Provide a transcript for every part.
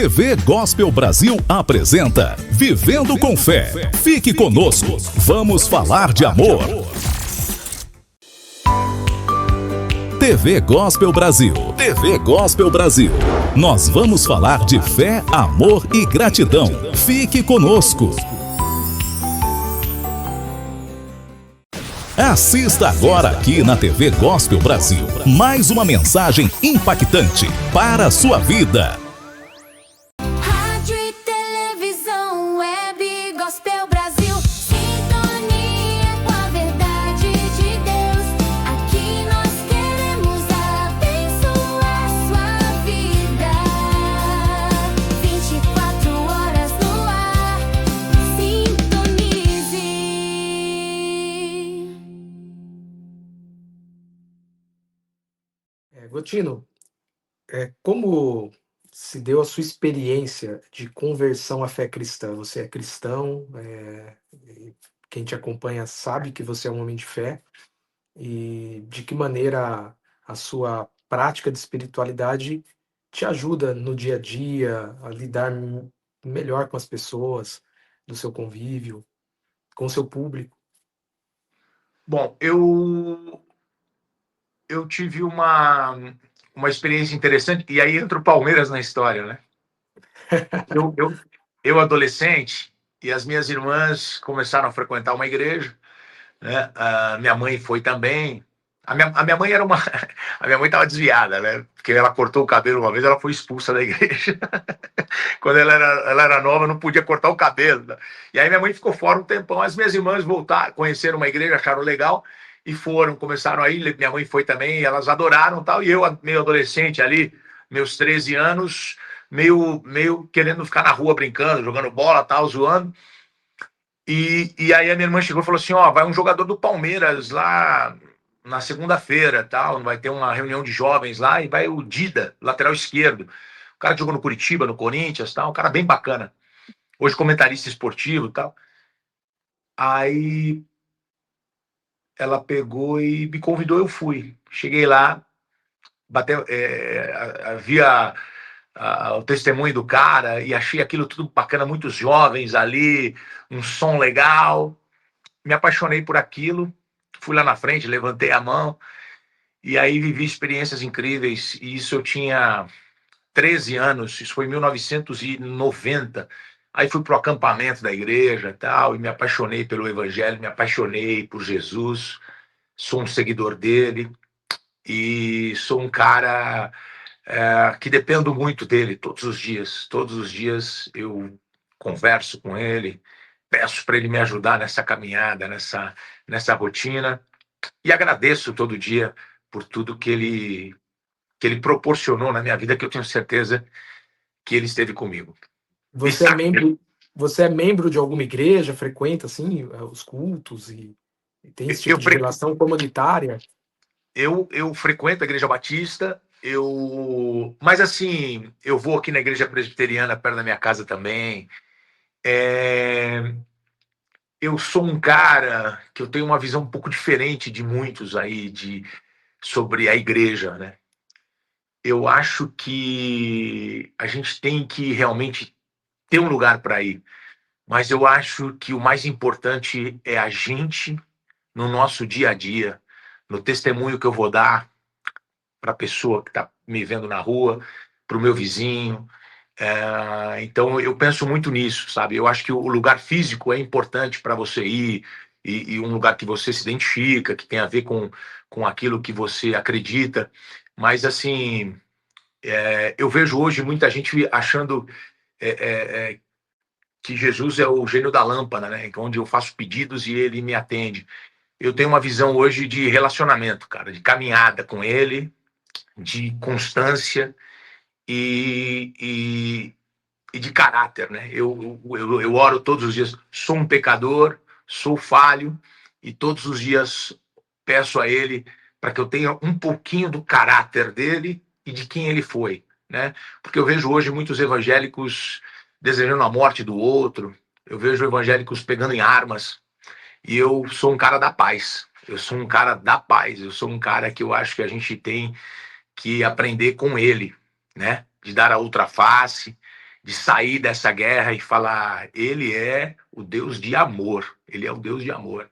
TV Gospel Brasil apresenta Vivendo com Fé. Fique conosco, vamos falar de amor. TV Gospel Brasil. TV Gospel Brasil. Nós vamos falar de fé, amor e gratidão. Fique conosco. Assista agora aqui na TV Gospel Brasil mais uma mensagem impactante para a sua vida. Rádio e televisão, web Gospel Brasil, sintonia com a verdade de Deus. Aqui nós queremos abençoar sua vida. 24 horas no ar, sintonize. Gotino, como se deu a sua experiência de conversão à fé cristã? Você é cristão, e quem te acompanha sabe que você é um homem de fé, e de que maneira a sua prática de espiritualidade te ajuda no dia a dia a lidar melhor com as pessoas, do seu convívio, com o seu público? Bom, eu tive uma experiência interessante, e aí entra o Palmeiras na história, né? Eu adolescente, e as minhas irmãs começaram a frequentar uma igreja, né? A minha mãe foi também. A minha mãe era a minha mãe estava desviada, né? Porque ela cortou o cabelo uma vez, ela foi expulsa da igreja. Quando ela era nova, não podia cortar o cabelo, né? E aí minha mãe ficou fora um tempão. As minhas irmãs voltaram, conheceram uma igreja, acharam legal e começaram a ir. Minha mãe foi também, e elas adoraram tal. E eu, meio adolescente ali, meus 13 anos, meio querendo ficar na rua brincando, jogando bola, tal, zoando. E aí a minha irmã chegou e falou assim: ó, vai um jogador do Palmeiras lá na segunda-feira, tal, vai ter uma reunião de jovens lá, e vai o Dida, lateral esquerdo. O cara jogou no Curitiba, no Corinthians, tal, um cara bem bacana. Hoje comentarista esportivo, tal. Aí ela pegou e me convidou, eu fui. Cheguei lá, havia o testemunho do cara e achei aquilo tudo bacana, muitos jovens ali, um som legal. Me apaixonei por aquilo, fui lá na frente, levantei a mão e aí vivi experiências incríveis. E isso eu tinha 13 anos, isso foi em 1990. Aí fui para o acampamento da igreja e tal, e me apaixonei pelo evangelho, me apaixonei por Jesus, sou um seguidor dele e sou um cara que dependo muito dele todos os dias. Todos os dias eu converso com ele, peço para ele me ajudar nessa caminhada, nessa rotina, e agradeço todo dia por tudo que ele proporcionou na minha vida, que eu tenho certeza que ele esteve comigo. Você é membro de alguma igreja, frequenta assim os cultos e tem esse tipo de relação comunitária? Eu frequento a Igreja Batista, mas assim, eu vou aqui na Igreja Presbiteriana perto da minha casa também. Eu sou um cara que eu tenho uma visão um pouco diferente de muitos aí sobre a igreja, né? Eu acho que a gente tem que realmente ter um lugar para ir, mas eu acho que o mais importante é a gente, no nosso dia a dia, no testemunho que eu vou dar para a pessoa que está me vendo na rua, para o meu vizinho. Então eu penso muito nisso, sabe? Eu acho que o lugar físico é importante para você ir, e um lugar que você se identifica, que tem a ver com aquilo que você acredita. Mas assim, eu vejo hoje muita gente achando que Jesus é o gênio da lâmpada, né? Onde eu faço pedidos e ele me atende. Eu tenho uma visão hoje de relacionamento, cara, de caminhada com ele, de constância e de caráter, né? Eu oro todos os dias. Sou um pecador, sou falho, e todos os dias peço a ele para que eu tenha um pouquinho do caráter dele e de quem ele foi, né? Porque eu vejo hoje muitos evangélicos desejando a morte do outro, eu vejo evangélicos pegando em armas, e eu sou um cara da paz. Eu sou um cara da paz, eu sou um cara que eu acho que a gente tem que aprender com ele, né? De dar a outra face de sair dessa guerra e falar, ele é o Deus de amor, ele é o Deus de amor.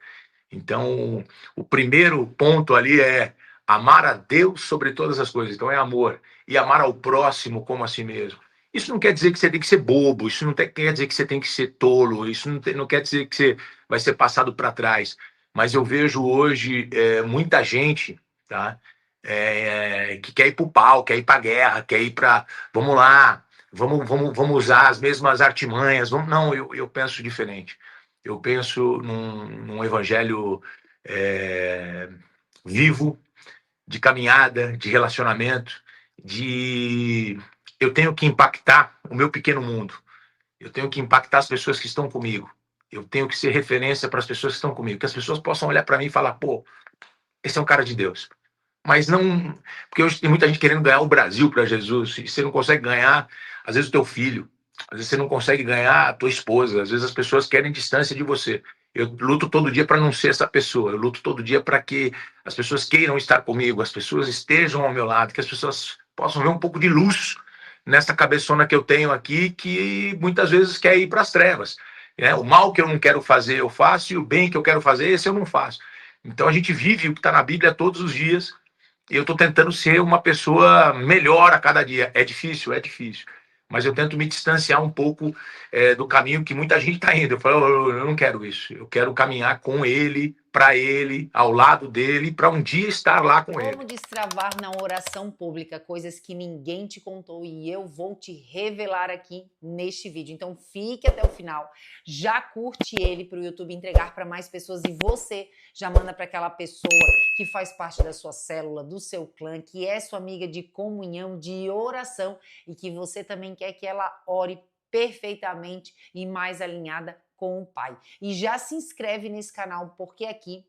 Então, o primeiro ponto ali é amar a Deus sobre todas as coisas. Então, é amor. E amar ao próximo como a si mesmo. Isso não quer dizer que você tem que ser bobo, isso não quer dizer que você tem que ser tolo, isso não quer dizer que você vai ser passado para trás. Mas eu vejo hoje muita gente, tá? Que quer ir para o pau, quer ir para a guerra, quer ir para. Vamos lá, vamos usar as mesmas artimanhas. Não, eu penso diferente. Eu penso num evangelho vivo, de caminhada, de relacionamento, de eu tenho que impactar o meu pequeno mundo. Eu tenho que impactar as pessoas que estão comigo. Eu tenho que ser referência para as pessoas que estão comigo. Que as pessoas possam olhar para mim e falar, pô, esse é um cara de Deus. Mas não... Porque hoje tem muita gente querendo ganhar o Brasil para Jesus. E você não consegue ganhar, às vezes, o teu filho. Às vezes você não consegue ganhar a tua esposa. Às vezes as pessoas querem distância de você. Eu luto todo dia para não ser essa pessoa. Eu luto todo dia para que as pessoas queiram estar comigo, as pessoas estejam ao meu lado, que as pessoas possam ver um pouco de luz nessa cabeçona que eu tenho aqui, que muitas vezes quer ir para as trevas. O mal que eu não quero fazer, eu faço, e o bem que eu quero fazer, esse eu não faço. Então a gente vive o que está na Bíblia todos os dias, e eu estou tentando ser uma pessoa melhor a cada dia. É difícil, mas eu tento me distanciar um pouco do caminho que muita gente está indo. Eu falo, eu não quero isso. Eu quero caminhar com ele, para ele, ao lado dele, para um dia estar lá com ele. Como destravar na oração pública coisas que ninguém te contou e eu vou te revelar aqui neste vídeo. Então fique até o final, já curte ele para o YouTube entregar para mais pessoas e você já manda para aquela pessoa que faz parte da sua célula, do seu clã, que é sua amiga de comunhão, de oração e que você também quer que ela ore perfeitamente e mais alinhada com o Pai. E já se inscreve nesse canal porque aqui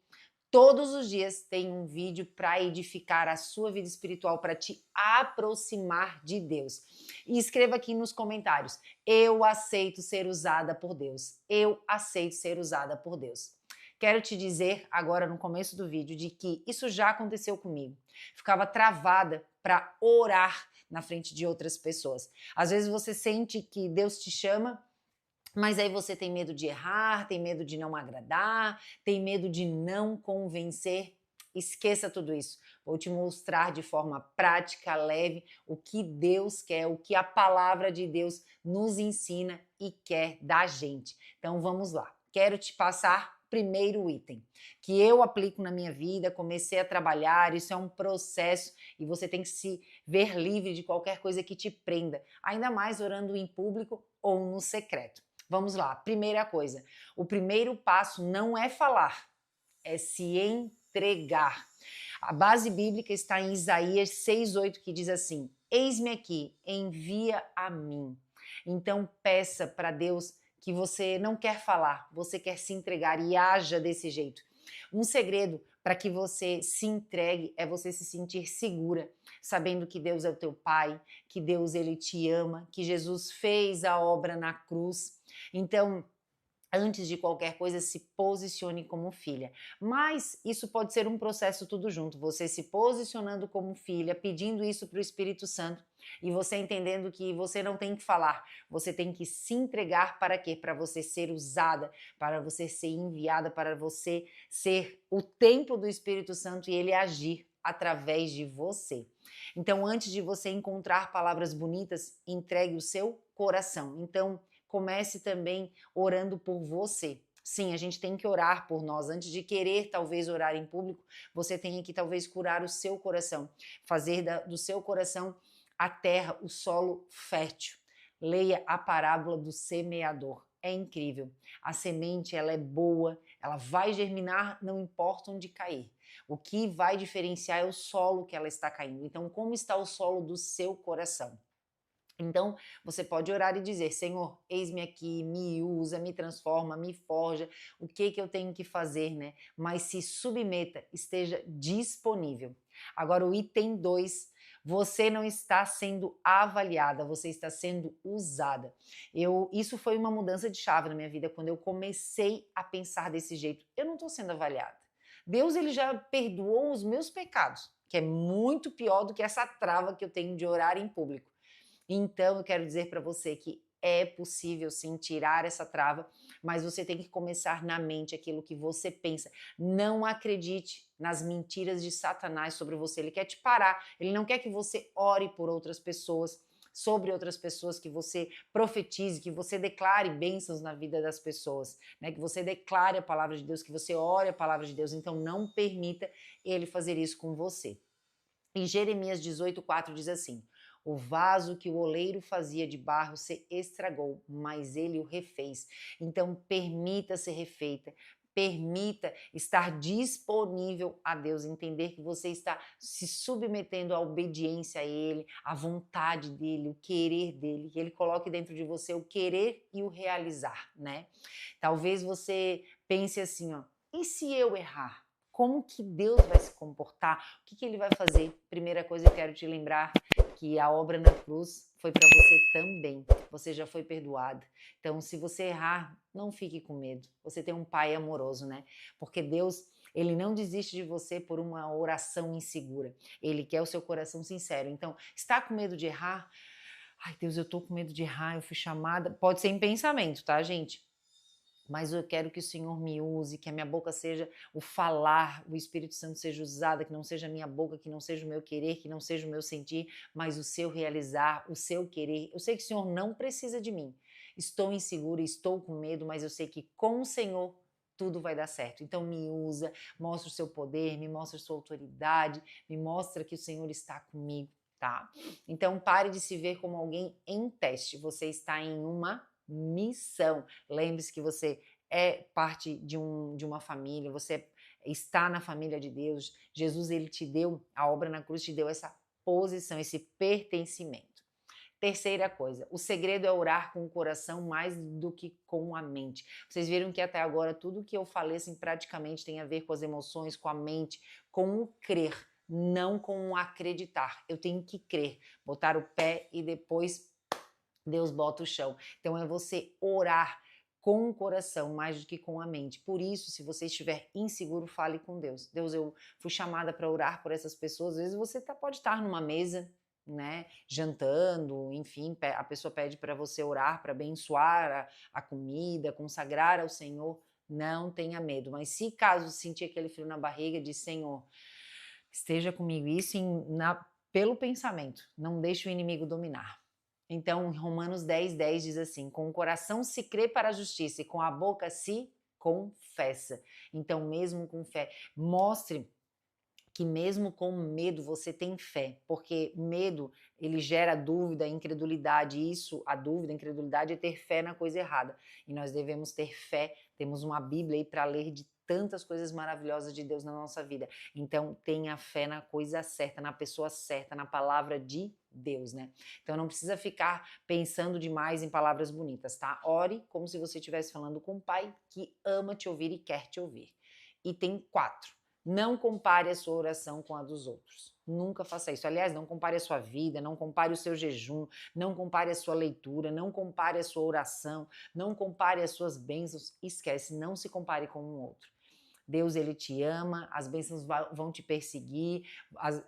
todos os dias tem um vídeo para edificar a sua vida espiritual, para te aproximar de Deus. E escreva aqui nos comentários, eu aceito ser usada por Deus. Eu aceito ser usada por Deus. Quero te dizer agora no começo do vídeo de que isso já aconteceu comigo. Ficava travada para orar na frente de outras pessoas. Às vezes você sente que Deus te chama, mas aí você tem medo de errar, tem medo de não agradar, tem medo de não convencer. Esqueça tudo isso. Vou te mostrar de forma prática, leve, o que Deus quer, o que a palavra de Deus nos ensina e quer da gente. Então vamos lá. Quero te passar primeiro item, que eu aplico na minha vida, comecei a trabalhar, isso é um processo e você tem que se ver livre de qualquer coisa que te prenda, ainda mais orando em público ou no secreto. Vamos lá, primeira coisa, o primeiro passo não é falar, é se entregar. A base bíblica está em Isaías 6,8 que diz assim, eis-me aqui, envia a mim. Então peça para Deus que você não quer falar, você quer se entregar e haja desse jeito. Um segredo para que você se entregue é você se sentir segura, sabendo que Deus é o teu Pai, que Deus ele te ama, que Jesus fez a obra na cruz. Então, antes de qualquer coisa, se posicione como filha. Mas isso pode ser um processo tudo junto. Você se posicionando como filha, pedindo isso para o Espírito Santo e você entendendo que você não tem que falar. Você tem que se entregar para quê? Para você ser usada, para você ser enviada, para você ser o templo do Espírito Santo e ele agir através de você. Então, antes de você encontrar palavras bonitas, entregue o seu coração. Então, comece também orando por você. Sim, a gente tem que orar por nós. Antes de querer, talvez, orar em público, você tem que, talvez, curar o seu coração. Fazer do seu coração a terra, o solo fértil. Leia a parábola do semeador. É incrível. A semente, ela é boa, ela vai germinar, não importa onde cair. O que vai diferenciar é o solo que ela está caindo. Então, como está o solo do seu coração? Então, você pode orar e dizer, Senhor, eis-me aqui, me usa, me transforma, me forja, o que eu tenho que fazer, né? Mas se submeta, esteja disponível. Agora, o item 2, você não está sendo avaliada, você está sendo usada. Isso foi uma mudança de chave na minha vida, quando eu comecei a pensar desse jeito. Eu não estou sendo avaliada. Deus ele já perdoou os meus pecados, que é muito pior do que essa trava que eu tenho de orar em público. Então, eu quero dizer para você que é possível sim tirar essa trava, mas você tem que começar na mente aquilo que você pensa. Não acredite nas mentiras de Satanás sobre você. Ele quer te parar, ele não quer que você ore por outras pessoas, sobre outras pessoas, que você profetize, que você declare bênçãos na vida das pessoas, né? Que você declare a palavra de Deus, que você ore a palavra de Deus. Então não permita ele fazer isso com você. Em Jeremias 18:4 diz assim: o vaso que o oleiro fazia de barro se estragou, mas ele o refez. Então permita ser refeita. Permita estar disponível a Deus, entender que você está se submetendo à obediência a Ele, à vontade dEle, o querer dEle, que Ele coloque dentro de você o querer e o realizar, né? Talvez você pense assim, ó, e se eu errar? Como que Deus vai se comportar? O que Ele vai fazer? Primeira coisa, eu quero te lembrar que a obra na cruz foi para você também. Você já foi perdoado. Então, se você errar, não fique com medo. Você tem um pai amoroso, né? Porque Deus, ele não desiste de você por uma oração insegura. Ele quer o seu coração sincero. Então, está com medo de errar? Ai, Deus, eu tô com medo de errar, eu fui chamada. Pode ser em pensamento, tá, gente? Mas eu quero que o Senhor me use, que a minha boca seja o falar, o Espírito Santo seja usado, que não seja a minha boca, que não seja o meu querer, que não seja o meu sentir, mas o seu realizar, o seu querer. Eu sei que o Senhor não precisa de mim. Estou insegura, estou com medo, mas eu sei que com o Senhor tudo vai dar certo. Então me usa, mostra o seu poder, me mostra a sua autoridade, me mostra que o Senhor está comigo, tá? Então pare de se ver como alguém em teste. Você está em uma missão. Lembre-se que você é parte de uma família, você está na família de Deus. Jesus, ele te deu, a obra na cruz te deu essa posição, esse pertencimento. Terceira coisa, o segredo é orar com o coração mais do que com a mente. Vocês viram que até agora tudo que eu falei assim, praticamente tem a ver com as emoções, com a mente, com o crer, não com o acreditar. Eu tenho que crer, botar o pé e depois Deus bota o chão. Então é você orar com o coração mais do que com a mente. Por isso, se você estiver inseguro, fale com Deus. Deus, eu fui chamada para orar por essas pessoas. Às vezes você pode estar numa mesa, né, jantando, enfim, a pessoa pede para você orar, para abençoar a comida, consagrar ao Senhor. Não tenha medo. Mas se caso sentir aquele frio na barriga, diz: Senhor, esteja comigo. Isso pelo pensamento. Não deixe o inimigo dominar. Então, Romanos 10:10 diz assim: com o coração se crê para a justiça e com a boca se confessa. Então, mesmo com fé, mostre que mesmo com medo você tem fé, porque medo, ele gera dúvida, incredulidade. Isso, a dúvida, a incredulidade é ter fé na coisa errada. E nós devemos ter fé, temos uma Bíblia aí para ler de tantas coisas maravilhosas de Deus na nossa vida. Então, tenha fé na coisa certa, na pessoa certa, na palavra de Deus, né? Então, não precisa ficar pensando demais em palavras bonitas, tá? Ore como se você estivesse falando com o Pai que ama te ouvir e quer te ouvir. E tem 4. Não compare a sua oração com a dos outros. Nunca faça isso. Aliás, não compare a sua vida, não compare o seu jejum, não compare a sua leitura, não compare a sua oração, não compare as suas bênçãos. Esquece, não se compare com um outro. Deus, ele te ama, as bênçãos vão te perseguir,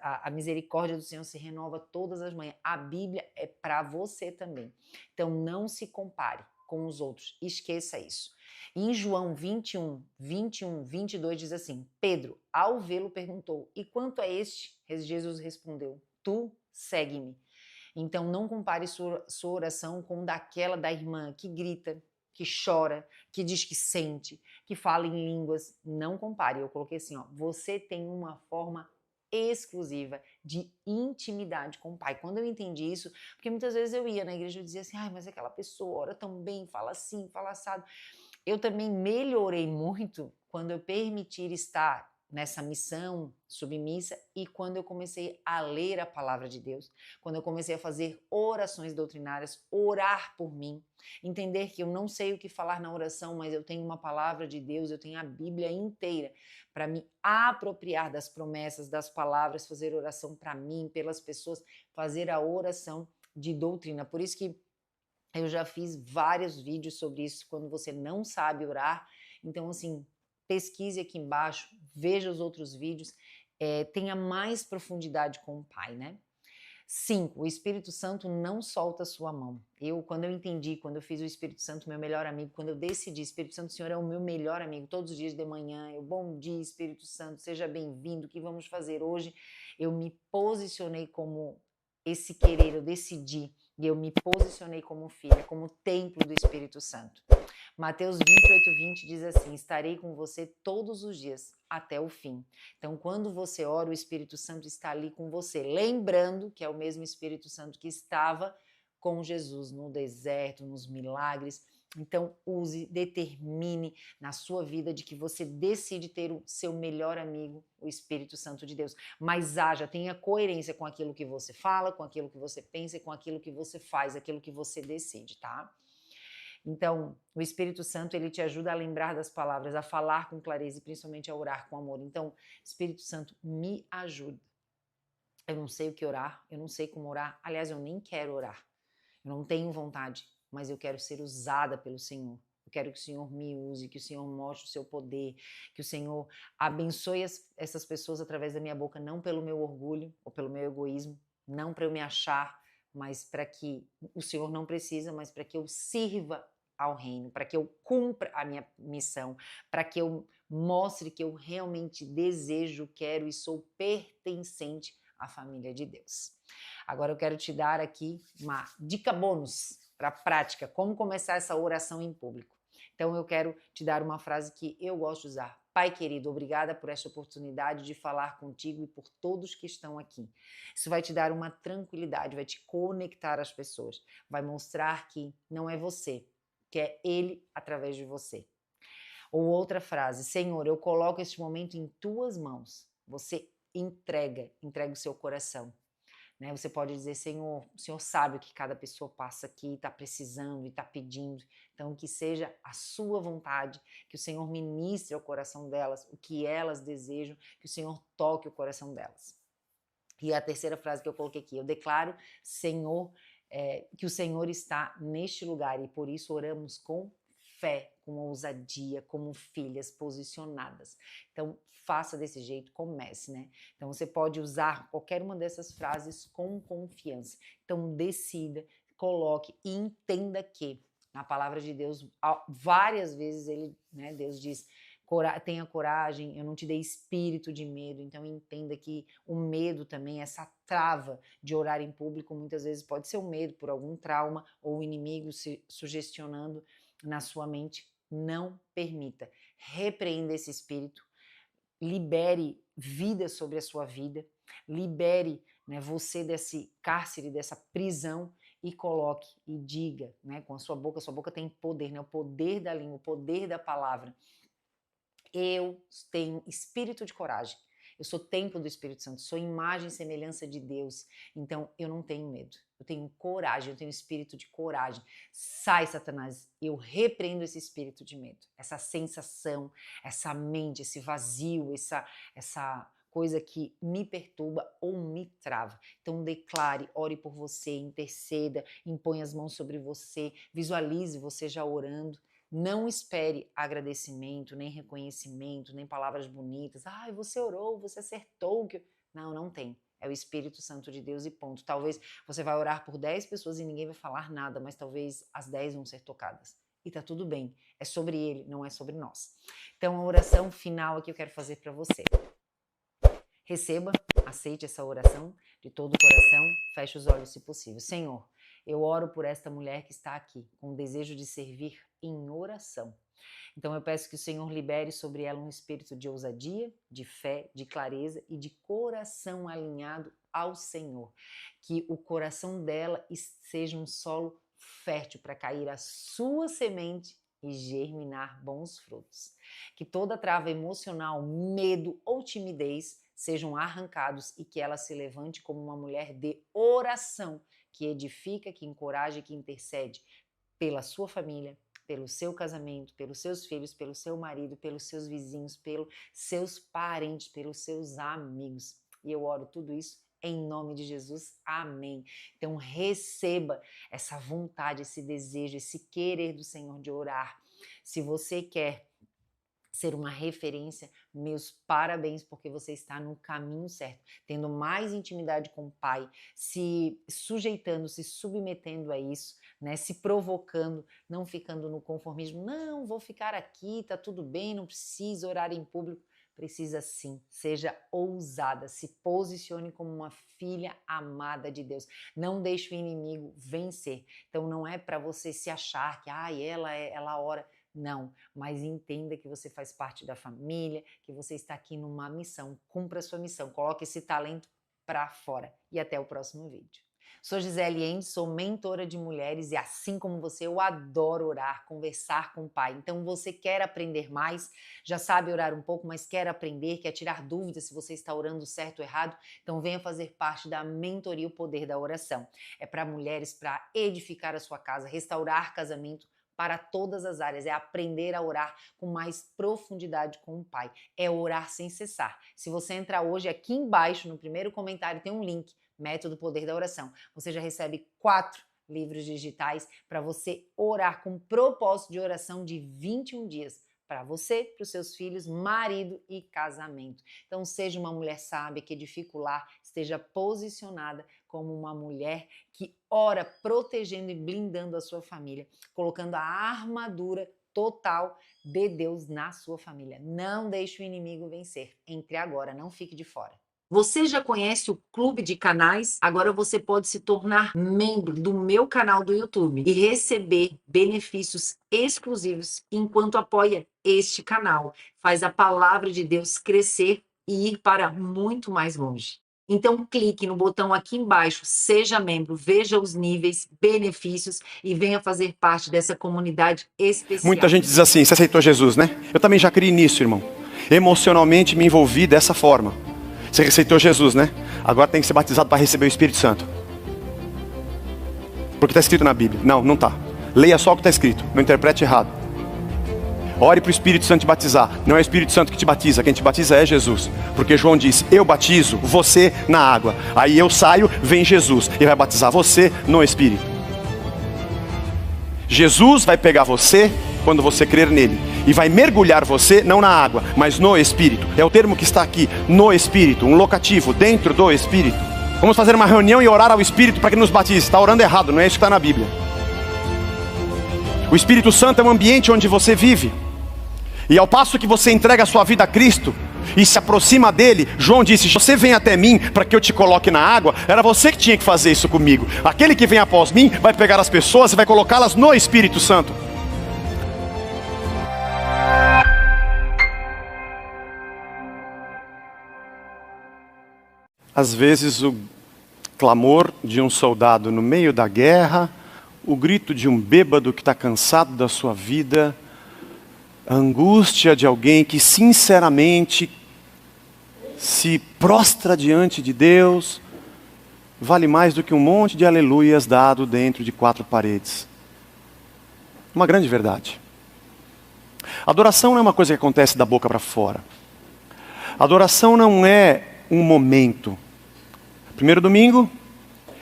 a misericórdia do Senhor se renova todas as manhãs. A Bíblia é para você também. Então, não se compare com os outros. Esqueça isso. E em João 21:22 diz assim: Pedro, ao vê-lo, perguntou: e quanto a este? Jesus respondeu: tu segue-me. Então não compare sua oração com daquela da irmã que grita, que chora, que diz que sente, que fala em línguas. Não compare. Eu coloquei assim, ó, você tem uma forma exclusiva de intimidade com o Pai. Quando eu entendi isso, porque muitas vezes eu ia na igreja e dizia assim: ai, mas aquela pessoa ora tão bem, fala assim, fala assado. Eu também melhorei muito quando eu permitir estar nessa missão submissa e quando eu comecei a ler a palavra de Deus, quando eu comecei a fazer orações doutrinárias, orar por mim, entender que eu não sei o que falar na oração, mas eu tenho uma palavra de Deus, eu tenho a Bíblia inteira para me apropriar das promessas, das palavras, fazer oração para mim, pelas pessoas, fazer a oração de doutrina. Por isso que eu já fiz vários vídeos sobre isso, quando você não sabe orar. Então, assim, pesquise aqui embaixo, veja os outros vídeos, tenha mais profundidade com o Pai, né? 5, o Espírito Santo não solta a sua mão. Quando eu entendi, quando eu fiz o Espírito Santo meu melhor amigo, quando eu decidi, Espírito Santo, o Senhor é o meu melhor amigo, todos os dias de manhã, bom dia, Espírito Santo, seja bem-vindo, o que vamos fazer hoje? Eu me posicionei como esse querer, eu decidi, e eu me posicionei como filha, como templo do Espírito Santo. Mateus 28:20 diz assim, estarei com você todos os dias, até o fim. Então, quando você ora, o Espírito Santo está ali com você, lembrando que é o mesmo Espírito Santo que estava com Jesus no deserto, nos milagres. Então, use, determine na sua vida de que você decide ter o seu melhor amigo, o Espírito Santo de Deus. Mas tenha coerência com aquilo que você fala, com aquilo que você pensa e com aquilo que você faz, aquilo que você decide, tá? Então, o Espírito Santo, ele te ajuda a lembrar das palavras, a falar com clareza e principalmente a orar com amor. Então, Espírito Santo, me ajuda. Eu não sei o que orar, eu não sei como orar. Aliás, eu nem quero orar. Eu não tenho vontade, mas eu quero ser usada pelo Senhor. Eu quero que o Senhor me use, que o Senhor mostre o seu poder, que o Senhor abençoe essas pessoas através da minha boca, não pelo meu orgulho ou pelo meu egoísmo, não para eu me achar, mas para que o Senhor não precisa, mas para que eu sirva ao reino, para que eu cumpra a minha missão, para que eu mostre que eu realmente desejo, quero e sou pertencente à família de Deus. Agora eu quero te dar aqui uma dica bônus para a prática, como começar essa oração em público. Então eu quero te dar uma frase que eu gosto de usar. Pai querido, obrigada por esta oportunidade de falar contigo e por todos que estão aqui. Isso vai te dar uma tranquilidade, vai te conectar às pessoas, vai mostrar que não é você, que é Ele através de você. Ou outra frase, Senhor, eu coloco este momento em tuas mãos. Você entrega o seu coração. Né? Você pode dizer, Senhor, o Senhor sabe o que cada pessoa passa aqui, está precisando e está pedindo. Então, que seja a sua vontade, que o Senhor ministre ao coração delas o que elas desejam, que o Senhor toque o coração delas. E a terceira frase que eu coloquei aqui, eu declaro, Senhor, que o Senhor está neste lugar e por isso oramos com fé, com ousadia, como filhas posicionadas. Então, faça desse jeito, comece, né? Então, você pode usar qualquer uma dessas frases com confiança. Então, decida, coloque e entenda que na palavra de Deus, várias vezes Deus diz, tenha coragem, eu não te dei espírito de medo, então entenda que o medo também, essa trava de orar em público, muitas vezes pode ser o medo por algum trauma ou o inimigo se sugestionando na sua mente. Não permita, repreenda esse espírito, libere vida sobre a sua vida, libere você desse cárcere, dessa prisão e coloque e diga com a sua boca tem poder, o poder da língua, o poder da palavra. Eu tenho espírito de coragem, eu sou templo do Espírito Santo, sou imagem e semelhança de Deus, então eu não tenho medo, eu tenho coragem, eu tenho espírito de coragem. Sai, Satanás, eu repreendo esse espírito de medo, essa sensação, essa mente, esse vazio, essa coisa que me perturba ou me trava. Então declare, ore por você, interceda, imponha as mãos sobre você, visualize você já orando. Não espere agradecimento, nem reconhecimento, nem palavras bonitas. Você orou, você acertou. Não tem. É o Espírito Santo de Deus e ponto. Talvez você vai orar por 10 pessoas e ninguém vai falar nada, mas talvez as 10 vão ser tocadas. E tá tudo bem. É sobre ele, não é sobre nós. Então, a oração final aqui eu quero fazer para você. Receba, aceite essa oração de todo o coração. Feche os olhos se possível. Senhor, eu oro por esta mulher que está aqui, com o desejo de servir em oração. Então eu peço que o Senhor libere sobre ela um espírito de ousadia, de fé, de clareza e de coração alinhado ao Senhor. Que o coração dela seja um solo fértil para cair a sua semente e germinar bons frutos. Que toda trava emocional, medo ou timidez sejam arrancados e que ela se levante como uma mulher de oração, que edifica, que encoraja e que intercede pela sua família, pelo seu casamento, pelos seus filhos, pelo seu marido, pelos seus vizinhos, pelos seus parentes, pelos seus amigos. E eu oro tudo isso em nome de Jesus. Amém. Então receba essa vontade, esse desejo, esse querer do Senhor de orar. Se você quer ser uma referência, meus parabéns, porque você está no caminho certo, tendo mais intimidade com o Pai, se sujeitando, se submetendo a isso, né? Se provocando, não ficando no conformismo, não, vou ficar aqui, tá tudo bem, não preciso orar em público. Precisa sim, seja ousada, se posicione como uma filha amada de Deus. Não deixe o inimigo vencer. Então não é para você se achar que ela ora. Não, mas entenda que você faz parte da família, que você está aqui numa missão. Cumpra a sua missão, coloque esse talento para fora. E até o próximo vídeo. Sou Gisele Endes, sou mentora de mulheres e assim como você, eu adoro orar, conversar com o Pai. Então você quer aprender mais, já sabe orar um pouco, mas quer aprender, quer tirar dúvidas se você está orando certo ou errado, então venha fazer parte da mentoria O Poder da Oração. É para mulheres, para edificar a sua casa, restaurar casamento, para todas as áreas, é aprender a orar com mais profundidade com o Pai, é orar sem cessar. Se você entrar hoje aqui embaixo, no primeiro comentário tem um link, Método Poder da Oração. Você já recebe 4 livros digitais para você orar com propósito de oração de 21 dias, para você, para os seus filhos, marido e casamento. Então seja uma mulher sábia que edifica o lar, esteja posicionada como uma mulher que ora protegendo e blindando a sua família, colocando a armadura total de Deus na sua família. Não deixe o inimigo vencer. Entre agora, não fique de fora. Você já conhece o Clube de Canais? Agora você pode se tornar membro do meu canal do YouTube e receber benefícios exclusivos enquanto apoia este canal. Faz a palavra de Deus crescer e ir para muito mais longe. Então clique no botão aqui embaixo, seja membro, veja os níveis, benefícios e venha fazer parte dessa comunidade especial. Muita gente diz assim, você aceitou Jesus, né? Eu também já criei nisso, irmão. Emocionalmente me envolvi dessa forma. Você aceitou Jesus, né? Agora tem que ser batizado para receber o Espírito Santo. Porque está escrito na Bíblia. Não, não está. Leia só o que está escrito. Não interprete errado. Ore para o Espírito Santo te batizar. Não é o Espírito Santo que te batiza. Quem te batiza é Jesus. Porque João disse, eu batizo você na água. Aí eu saio, vem Jesus. E vai batizar você no Espírito. Jesus vai pegar você quando você crer nele. E vai mergulhar você, não na água, mas no Espírito. É o termo que está aqui, no Espírito, um locativo, dentro do Espírito. Vamos fazer uma reunião e orar ao Espírito para que nos batize. Está orando errado, não é isso que está na Bíblia. O Espírito Santo é um ambiente onde você vive. E ao passo que você entrega a sua vida a Cristo e se aproxima dele, João disse, você vem até mim para que eu te coloque na água. Era você que tinha que fazer isso comigo. Aquele que vem após mim vai pegar as pessoas e vai colocá-las no Espírito Santo. Às vezes o clamor de um soldado no meio da guerra, o grito de um bêbado que está cansado da sua vida, a angústia de alguém que sinceramente se prostra diante de Deus, vale mais do que um monte de aleluias dado dentro de 4 paredes. Uma grande verdade. Adoração não é uma coisa que acontece da boca para fora. Adoração não é um momento. Primeiro domingo,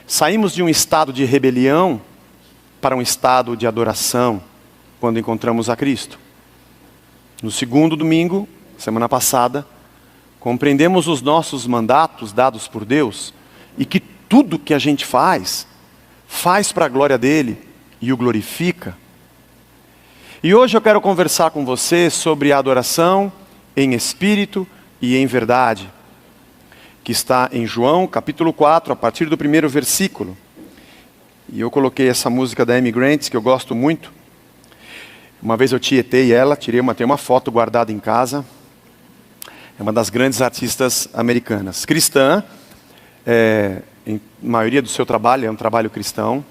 saímos de um estado de rebelião para um estado de adoração, quando encontramos a Cristo. No segundo domingo, semana passada, compreendemos os nossos mandatos dados por Deus e que tudo que a gente faz para a glória dele e o glorifica. E hoje eu quero conversar com você sobre a adoração em espírito e em verdade, que está em João, capítulo 4, a partir do 1º versículo. E eu coloquei essa música da Amy Grant, que eu gosto muito. Uma vez eu tietei ela, tem uma foto guardada em casa. É uma das grandes artistas americanas. Cristã, em maioria do seu trabalho é um trabalho cristão,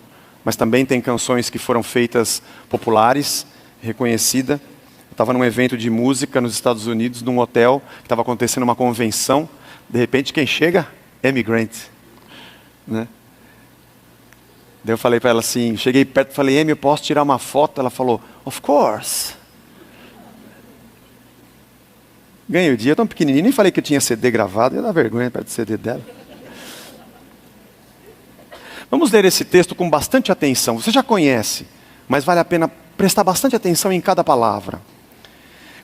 mas também tem canções que foram feitas populares, reconhecida. Eu estava num evento de música nos Estados Unidos, num hotel, que estava acontecendo uma convenção. De repente, quem chega? Amy Grant. Né? Daí eu falei para ela assim, cheguei perto e falei, Amy, eu posso tirar uma foto? Ela falou, of course. Ganhei o dia, tão pequenininho, nem falei que eu tinha CD gravado, ia dar vergonha perto do CD dela. Vamos ler esse texto com bastante atenção. Você já conhece, mas vale a pena prestar bastante atenção em cada palavra.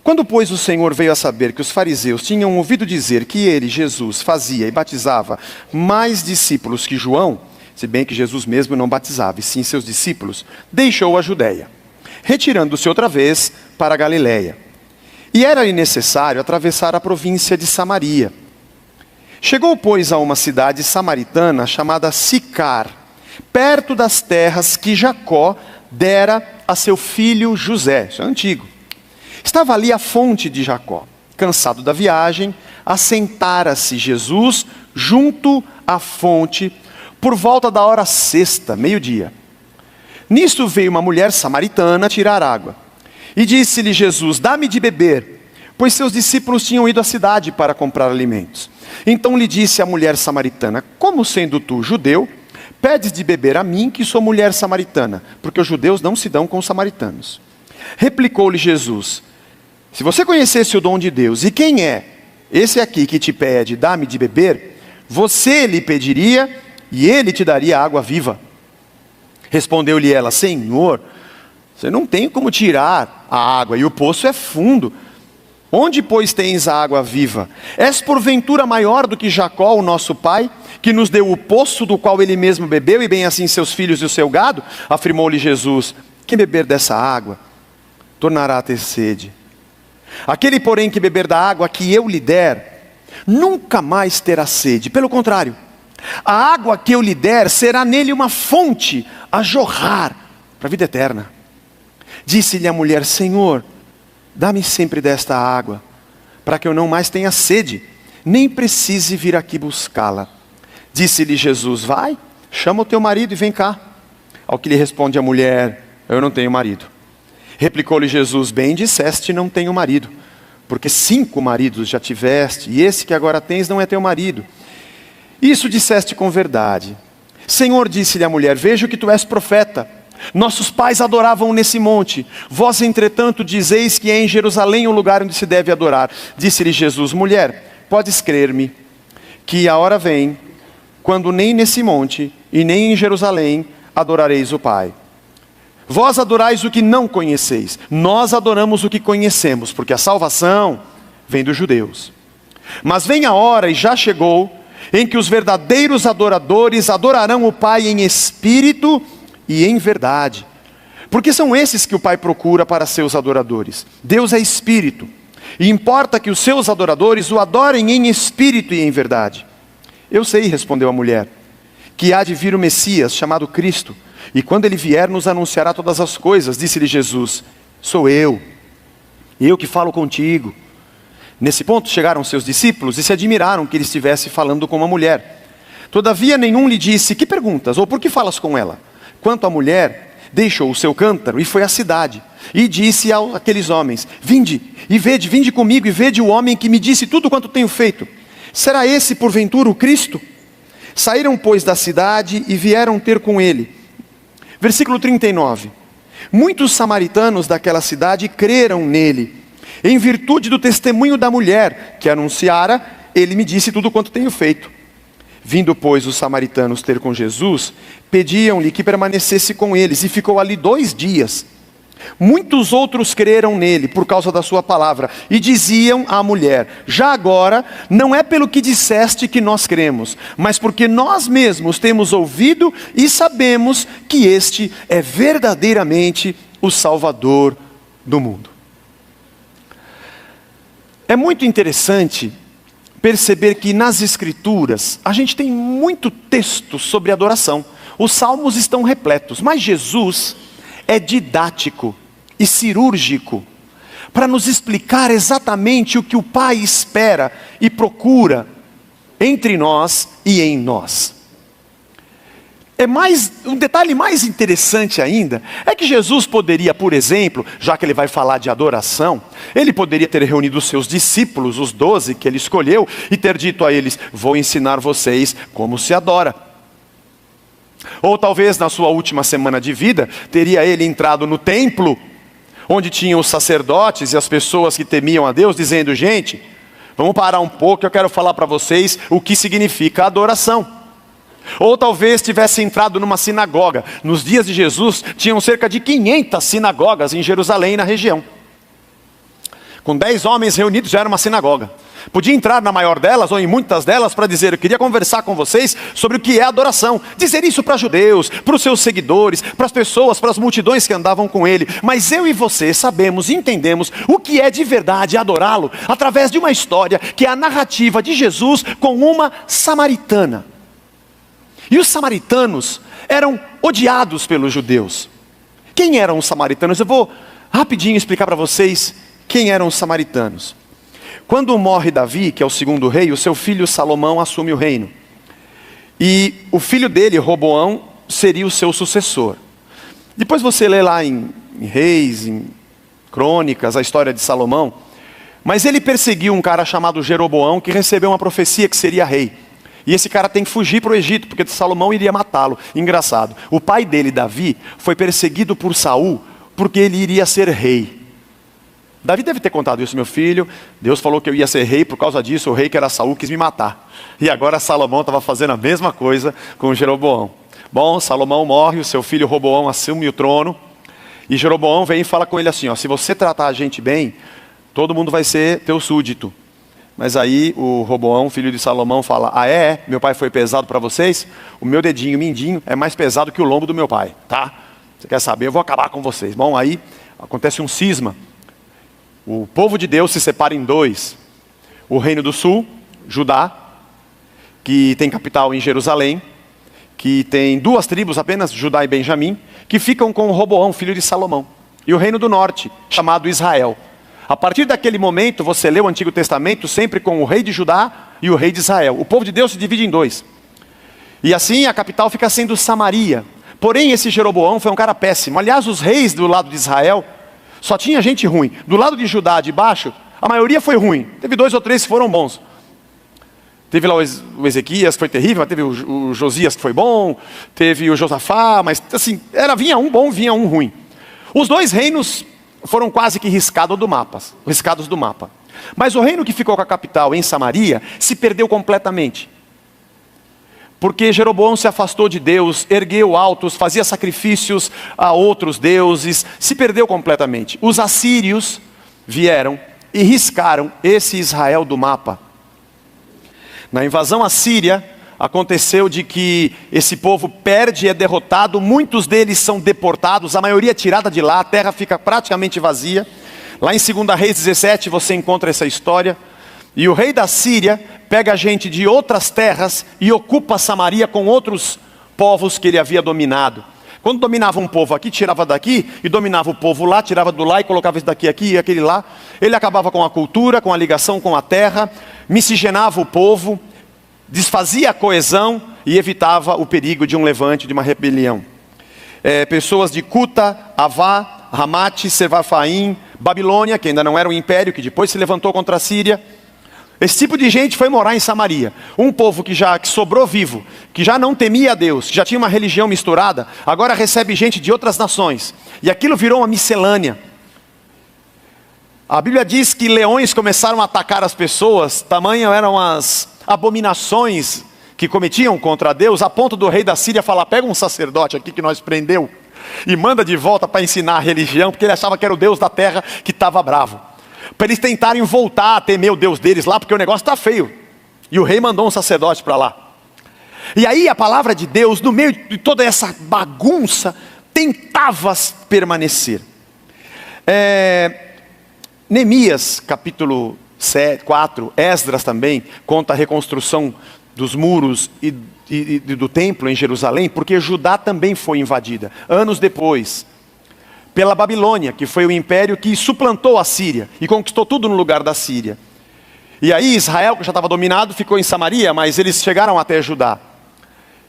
Quando, pois, o Senhor veio a saber que os fariseus tinham ouvido dizer que ele, Jesus, fazia e batizava mais discípulos que João, se bem que Jesus mesmo não batizava, e sim seus discípulos, deixou a Judéia, retirando-se outra vez para a Galiléia. E era-lhe necessário atravessar a província de Samaria. Chegou, pois, a uma cidade samaritana chamada Sicar, perto das terras que Jacó dera a seu filho José. Isso é antigo. Estava ali a fonte de Jacó. Cansado da viagem, assentara-se Jesus junto à fonte por volta da hora sexta, meio-dia. Nisto veio uma mulher samaritana tirar água. E disse-lhe Jesus: dá-me de beber, pois seus discípulos tinham ido à cidade para comprar alimentos. Então lhe disse a mulher samaritana: como sendo tu judeu, pedes de beber a mim, que sou mulher samaritana? Porque os judeus não se dão com os samaritanos. Replicou-lhe Jesus: se você conhecesse o dom de Deus, e quem é esse aqui que te pede, dá-me de beber, você lhe pediria, e ele te daria água viva. Respondeu-lhe ela: Senhor, você não tem como tirar a água, e o poço é fundo. Onde, pois, tens a água viva? És porventura maior do que Jacó, o nosso pai, que nos deu o poço do qual ele mesmo bebeu, e bem assim seus filhos e o seu gado? Afirmou-lhe Jesus: quem beber dessa água, tornará a ter sede. Aquele, porém, que beber da água que eu lhe der, nunca mais terá sede. Pelo contrário, a água que eu lhe der será nele uma fonte a jorrar para a vida eterna. Disse-lhe a mulher: Senhor, dá-me sempre desta água, para que eu não mais tenha sede, nem precise vir aqui buscá-la. Disse-lhe Jesus: vai, chama o teu marido e vem cá. Ao que lhe responde a mulher: eu não tenho marido. Replicou-lhe Jesus: bem disseste, não tenho marido, porque 5 maridos já tiveste, e esse que agora tens não é teu marido. Isso disseste com verdade. Senhor, disse-lhe a mulher: vejo que tu és profeta. Nossos pais adoravam nesse monte, vós entretanto dizeis que é em Jerusalém o lugar onde se deve adorar. Disse-lhe Jesus: mulher, podes crer-me, que a hora vem, quando nem nesse monte e nem em Jerusalém adorareis o Pai. Vós adorais o que não conheceis, nós adoramos o que conhecemos, porque a salvação vem dos judeus. Mas vem a hora, e já chegou, em que os verdadeiros adoradores adorarão o Pai em espírito e em verdade, porque são esses que o Pai procura para seus adoradores. Deus é espírito, e importa que os seus adoradores o adorem em espírito e em verdade. Eu sei, respondeu a mulher, que há de vir o Messias, chamado Cristo, e quando ele vier nos anunciará todas as coisas. Disse-lhe Jesus: sou eu que falo contigo. Nesse ponto chegaram seus discípulos e se admiraram que ele estivesse falando com uma mulher. Todavia nenhum lhe disse: que perguntas? Ou por que falas com ela? Quanto à mulher, deixou o seu cântaro e foi à cidade. E disse àqueles homens: vinde comigo e vede o homem que me disse tudo quanto tenho feito. Será esse porventura o Cristo? Saíram, pois, da cidade e vieram ter com ele. Versículo 39. Muitos samaritanos daquela cidade creram nele, em virtude do testemunho da mulher, que anunciara: ele me disse tudo quanto tenho feito. Vindo, pois, os samaritanos ter com Jesus, pediam-lhe que permanecesse com eles, e ficou ali 2 dias. Muitos outros creram nele por causa da sua palavra, e diziam à mulher: já agora, não é pelo que disseste que nós cremos, mas porque nós mesmos temos ouvido e sabemos que este é verdadeiramente o Salvador do mundo. É muito interessante perceber que nas Escrituras a gente tem muito texto sobre adoração. Os salmos estão repletos, mas Jesus é didático e cirúrgico para nos explicar exatamente o que o Pai espera e procura entre nós e em nós. Um detalhe mais interessante ainda é que Jesus poderia, por exemplo, já que ele vai falar de adoração, ele poderia ter reunido os seus discípulos, os 12 que ele escolheu, e ter dito a eles: vou ensinar vocês como se adora. Ou talvez na sua última semana de vida, teria ele entrado no templo, onde tinham os sacerdotes e as pessoas que temiam a Deus, dizendo: gente, vamos parar um pouco, eu quero falar para vocês o que significa adoração. Ou talvez tivesse entrado numa sinagoga. Nos dias de Jesus, tinham cerca de 500 sinagogas em Jerusalém, na região. Com 10 homens reunidos já era uma sinagoga. Podia entrar na maior delas ou em muitas delas para dizer: eu queria conversar com vocês sobre o que é adoração. Dizer isso para judeus, para os seus seguidores, para as pessoas, para as multidões que andavam com ele. Mas eu e você sabemos e entendemos o que é de verdade adorá-lo através de uma história que é a narrativa de Jesus com uma samaritana. E os samaritanos eram odiados pelos judeus. Quem eram os samaritanos? Eu vou rapidinho explicar para vocês quem eram os samaritanos. Quando morre Davi, que é o segundo rei, o seu filho Salomão assume o reino. E o filho dele, Roboão, seria o seu sucessor. Depois você lê lá em Reis, em Crônicas, a história de Salomão. Mas ele perseguiu um cara chamado Jeroboão, que recebeu uma profecia que seria rei. E esse cara tem que fugir para o Egito, porque Salomão iria matá-lo. Engraçado, o pai dele, Davi, foi perseguido por Saul, porque ele iria ser rei. Davi deve ter contado isso: meu filho, Deus falou que eu ia ser rei, por causa disso o rei que era Saul quis me matar. E agora Salomão estava fazendo a mesma coisa com Jeroboão. Bom, Salomão morre, o seu filho Roboão assume o trono. E Jeroboão vem e fala com ele assim: ó, se você tratar a gente bem, todo mundo vai ser teu súdito. Mas aí o Roboão, filho de Salomão, fala: ah é? Meu pai foi pesado para vocês? O meu dedinho mindinho é mais pesado que o lombo do meu pai, tá? Você quer saber? Eu vou acabar com vocês. Bom, aí acontece um cisma. O povo de Deus se separa em dois. O reino do sul, Judá, que tem capital em Jerusalém, que tem 2 tribos apenas, Judá e Benjamim, que ficam com Roboão, filho de Salomão. E o reino do norte, chamado Israel. A partir daquele momento, você lê o Antigo Testamento sempre com o rei de Judá e o rei de Israel. O povo de Deus se divide em 2. E assim a capital fica sendo Samaria. Porém, esse Jeroboão foi um cara péssimo. Aliás, os reis do lado de Israel só tinha gente ruim. Do lado de Judá, de baixo, a maioria foi ruim. Teve 2 ou 3 que foram bons. Teve lá o Ezequias, que foi terrível, mas teve o Josias, que foi bom. Teve o Josafá, mas assim, vinha um bom, vinha um ruim. Os 2 reinos foram quase que riscados do mapa. Mas o reino que ficou com a capital em Samaria se perdeu completamente. Porque Jeroboão se afastou de Deus, ergueu altos, fazia sacrifícios a outros deuses, se perdeu completamente. Os assírios vieram e riscaram esse Israel do mapa. Na invasão assíria, aconteceu de que esse povo perde e é derrotado, muitos deles são deportados, a maioria é tirada de lá, a terra fica praticamente vazia. Lá em 2 Reis 17 você encontra essa história. E o rei da Síria pega gente de outras terras e ocupa Samaria com outros povos que ele havia dominado. Quando dominava um povo aqui, tirava daqui, e dominava o povo lá, tirava do lá e colocava esse daqui aqui e aquele lá. Ele acabava com a cultura, com a ligação com a terra, miscigenava o povo, desfazia a coesão e evitava o perigo de um levante, de uma rebelião. Pessoas de Cuta, Avá, Ramate, Sevarfaim, Babilônia, que ainda não era um império, que depois se levantou contra a Síria. Esse tipo de gente foi morar em Samaria. Um povo que sobrou vivo, que já não temia a Deus, que já tinha uma religião misturada, agora recebe gente de outras nações. E aquilo virou uma miscelânea. A Bíblia diz que leões começaram a atacar as pessoas, tamanho eram as abominações que cometiam contra Deus, a ponto do rei da Síria falar: pega um sacerdote aqui que nós prendeu e manda de volta para ensinar a religião, porque ele achava que era o Deus da terra que estava bravo. Para eles tentarem voltar a temer o Deus deles lá, porque o negócio está feio. E o rei mandou um sacerdote para lá. E aí a palavra de Deus, no meio de toda essa bagunça, tentava permanecer. Neemias, capítulo 4, Esdras também, conta a reconstrução dos muros e do templo em Jerusalém, porque Judá também foi invadida, anos depois, pela Babilônia, que foi o império que suplantou a Síria e conquistou tudo no lugar da Síria. E aí Israel, que já estava dominado, ficou em Samaria, mas eles chegaram até Judá.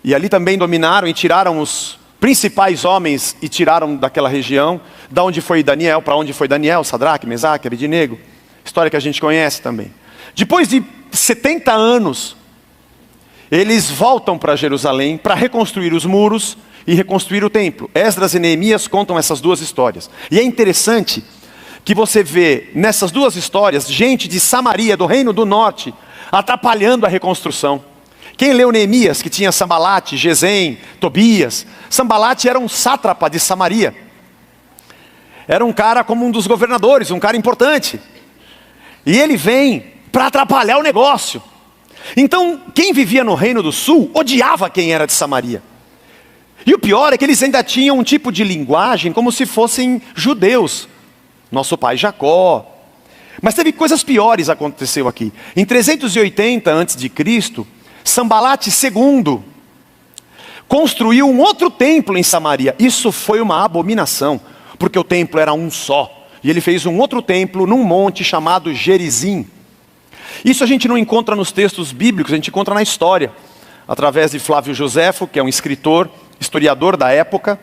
E ali também dominaram e tiraram os principais homens e tiraram daquela região, da onde foi Daniel, para onde foi Daniel, Sadraque, Mesaque, Abednego, história que a gente conhece também. Depois de 70 anos, eles voltam para Jerusalém para reconstruir os muros e reconstruir o templo. Esdras e Neemias contam essas 2 histórias. E é interessante que você vê nessas 2 histórias gente de Samaria, do reino do norte, atrapalhando a reconstrução. Quem leu Neemias, que tinha Sambalate, Gesem, Tobias? Sambalate era um sátrapa de Samaria. Era um cara como um dos governadores, um cara importante. E ele vem para atrapalhar o negócio. Então, quem vivia no Reino do Sul odiava quem era de Samaria. E o pior é que eles ainda tinham um tipo de linguagem como se fossem judeus. Nosso pai Jacó. Mas teve coisas piores aconteceu aqui. Em 380 a.C., Sambalate II construiu um outro templo em Samaria. Isso foi uma abominação, porque o templo era um só. E ele fez um outro templo num monte chamado Gerizim. Isso a gente não encontra nos textos bíblicos, a gente encontra na história. Através de Flávio Joséfo, que é um escritor, historiador da época,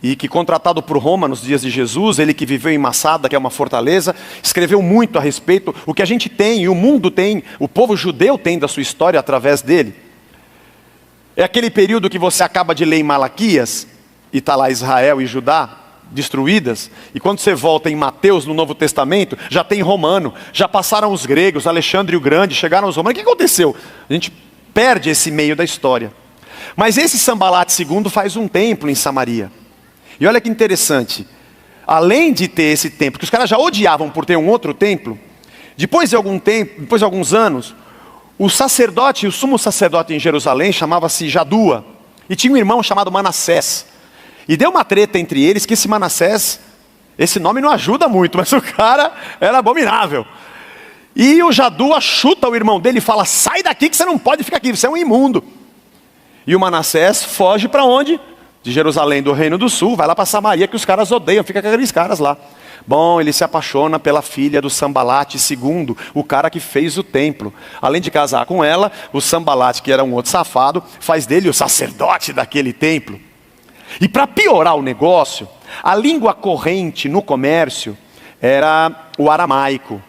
e que, contratado por Roma nos dias de Jesus, ele que viveu em Massada, que é uma fortaleza, escreveu muito a respeito, o que a gente tem, e o mundo tem, o povo judeu tem da sua história através dele. É aquele período que você acaba de ler em Malaquias, e está lá Israel e Judá destruídas, e quando você volta em Mateus, no Novo Testamento, já tem romano, já passaram os gregos, Alexandre o Grande, chegaram os romanos. O que aconteceu? A gente perde esse meio da história. Mas esse Sambalate II faz um templo em Samaria. E olha que interessante, além de ter esse templo, que os caras já odiavam por ter um outro templo, depois de alguns anos, o sacerdote, o sumo sacerdote em Jerusalém, chamava-se Jadua, e tinha um irmão chamado Manassés. E deu uma treta entre eles que esse Manassés, esse nome não ajuda muito, mas o cara era abominável. E o Jadua chuta o irmão dele e fala: sai daqui que você não pode ficar aqui, você é um imundo. E o Manassés foge para onde? De Jerusalém, do Reino do Sul, vai lá para Samaria, que os caras odeiam, fica com aqueles caras lá. Bom, ele se apaixona pela filha do Sambalate II, o cara que fez o templo. Além de casar com ela, o Sambalate, que era um outro safado, faz dele o sacerdote daquele templo. E para piorar o negócio, a língua corrente no comércio era o aramaico.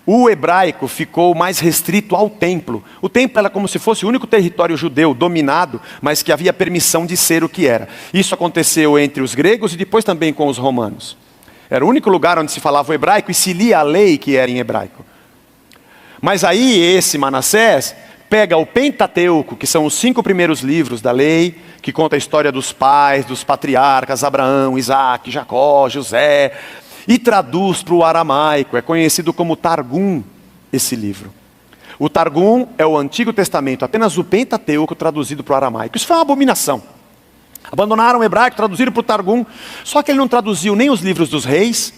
O hebraico ficou mais restrito ao templo. O templo era como se fosse o único território judeu dominado, mas que havia permissão de ser o que era. Isso aconteceu entre os gregos e depois também com os romanos. Era o único lugar onde se falava o hebraico e se lia a lei que era em hebraico. Mas aí esse Manassés pega o Pentateuco, que são os 5 primeiros livros da lei, que conta a história dos pais, dos patriarcas, Abraão, Isaac, Jacó, José, e traduz para o aramaico. É conhecido como Targum, esse livro. O Targum é o Antigo Testamento, apenas o Pentateuco traduzido para o aramaico. Isso foi uma abominação. Abandonaram o hebraico, traduziram para o Targum. Só que ele não traduziu nem os livros dos reis,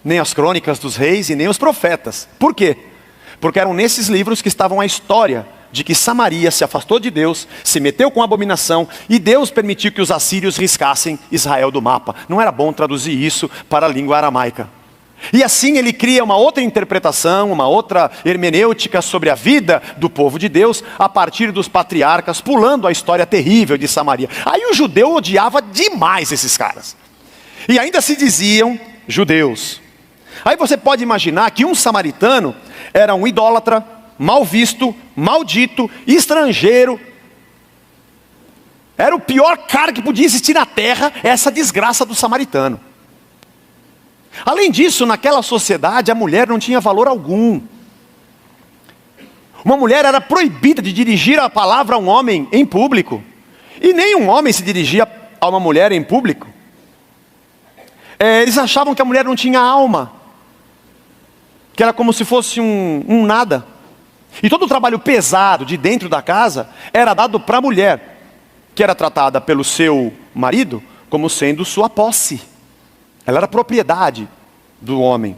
nem as crônicas dos reis e nem os profetas. Por quê? Porque eram nesses livros que estavam a história de que Samaria se afastou de Deus, se meteu com abominação, e Deus permitiu que os assírios riscassem Israel do mapa. Não era bom traduzir isso para a língua aramaica. E assim ele cria uma outra interpretação, uma outra hermenêutica sobre a vida do povo de Deus, a partir dos patriarcas, pulando a história terrível de Samaria. Aí o judeu odiava demais esses caras. E ainda se diziam judeus. Aí você pode imaginar que um samaritano era um idólatra, mal visto, maldito, estrangeiro. Era o pior cara que podia existir na terra, essa desgraça do samaritano. Além disso, naquela sociedade, a mulher não tinha valor algum. Uma mulher era proibida de dirigir a palavra a um homem em público. E nem um homem se dirigia a uma mulher em público. Eles achavam que a mulher não tinha alma, que era como se fosse um nada. E todo o trabalho pesado de dentro da casa era dado para a mulher, que era tratada pelo seu marido como sendo sua posse. Ela era propriedade do homem.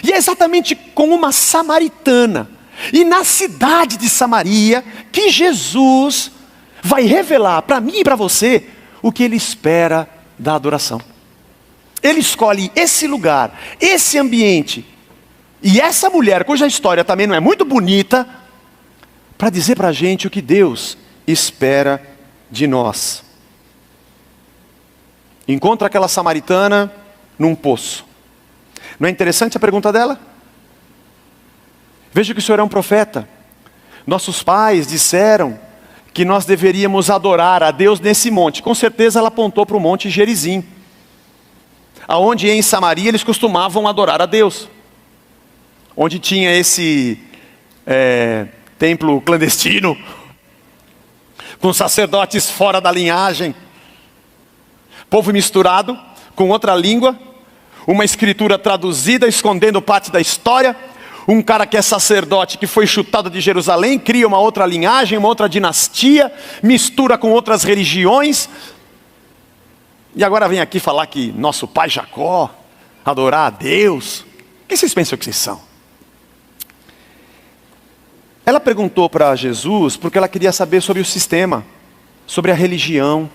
E é exatamente com uma samaritana, e na cidade de Samaria, que Jesus vai revelar para mim e para você o que ele espera da adoração. Ele escolhe esse lugar, esse ambiente, e essa mulher, cuja história também não é muito bonita, para dizer para a gente o que Deus espera de nós. Encontra aquela samaritana num poço. Não é interessante a pergunta dela? Veja que o Senhor é um profeta. Nossos pais disseram que nós deveríamos adorar a Deus nesse monte. Com certeza ela apontou para o monte Gerizim, aonde em Samaria eles costumavam adorar a Deus. Onde tinha esse templo clandestino, com sacerdotes fora da linhagem, povo misturado com outra língua, uma escritura traduzida escondendo parte da história, Um cara que é sacerdote, que foi chutado de Jerusalém, cria uma outra linhagem, uma outra dinastia, mistura com outras religiões. E agora vem aqui falar que nosso pai Jacó, adorar a Deus. Quem vocês pensam que vocês são? Ela perguntou para Jesus porque ela queria saber sobre o sistema, sobre a religião.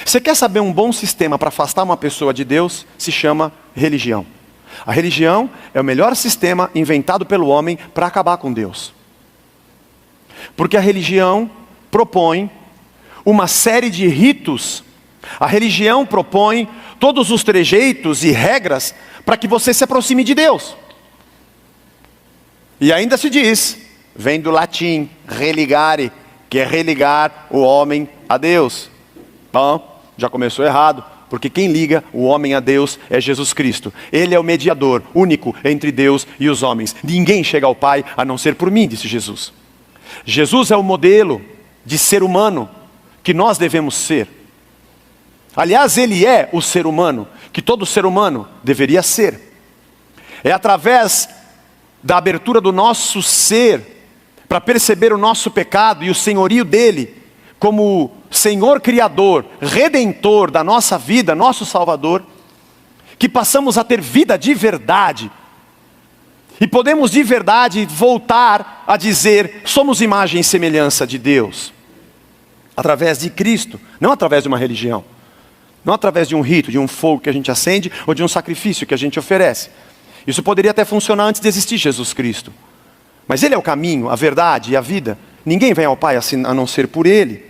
Você quer saber um bom sistema para afastar uma pessoa de Deus? Se chama religião. A religião é o melhor sistema inventado pelo homem para acabar com Deus. Porque a religião propõe uma série de ritos. A religião propõe todos os trejeitos e regras para que você se aproxime de Deus. E ainda se diz, vem do latim, religare, que é religar o homem a Deus. Bom, já começou errado, porque quem liga o homem a Deus é Jesus Cristo. Ele é o mediador único entre Deus e os homens. Ninguém chega ao Pai a não ser por mim, disse Jesus. Jesus é o modelo de ser humano que nós devemos ser. Aliás, ele é o ser humano que todo ser humano deveria ser. É através da abertura do nosso ser para perceber o nosso pecado e o senhorio dele como Senhor Criador, Redentor da nossa vida, nosso Salvador, que passamos a ter vida de verdade. E podemos de verdade voltar a dizer, somos imagem e semelhança de Deus. Através de Cristo, não através de uma religião. Não através de um rito, de um fogo que a gente acende, ou de um sacrifício que a gente oferece. Isso poderia até funcionar antes de existir Jesus Cristo. Mas Ele é o caminho, a verdade e a vida. Ninguém vem ao Pai assim, a não ser por Ele.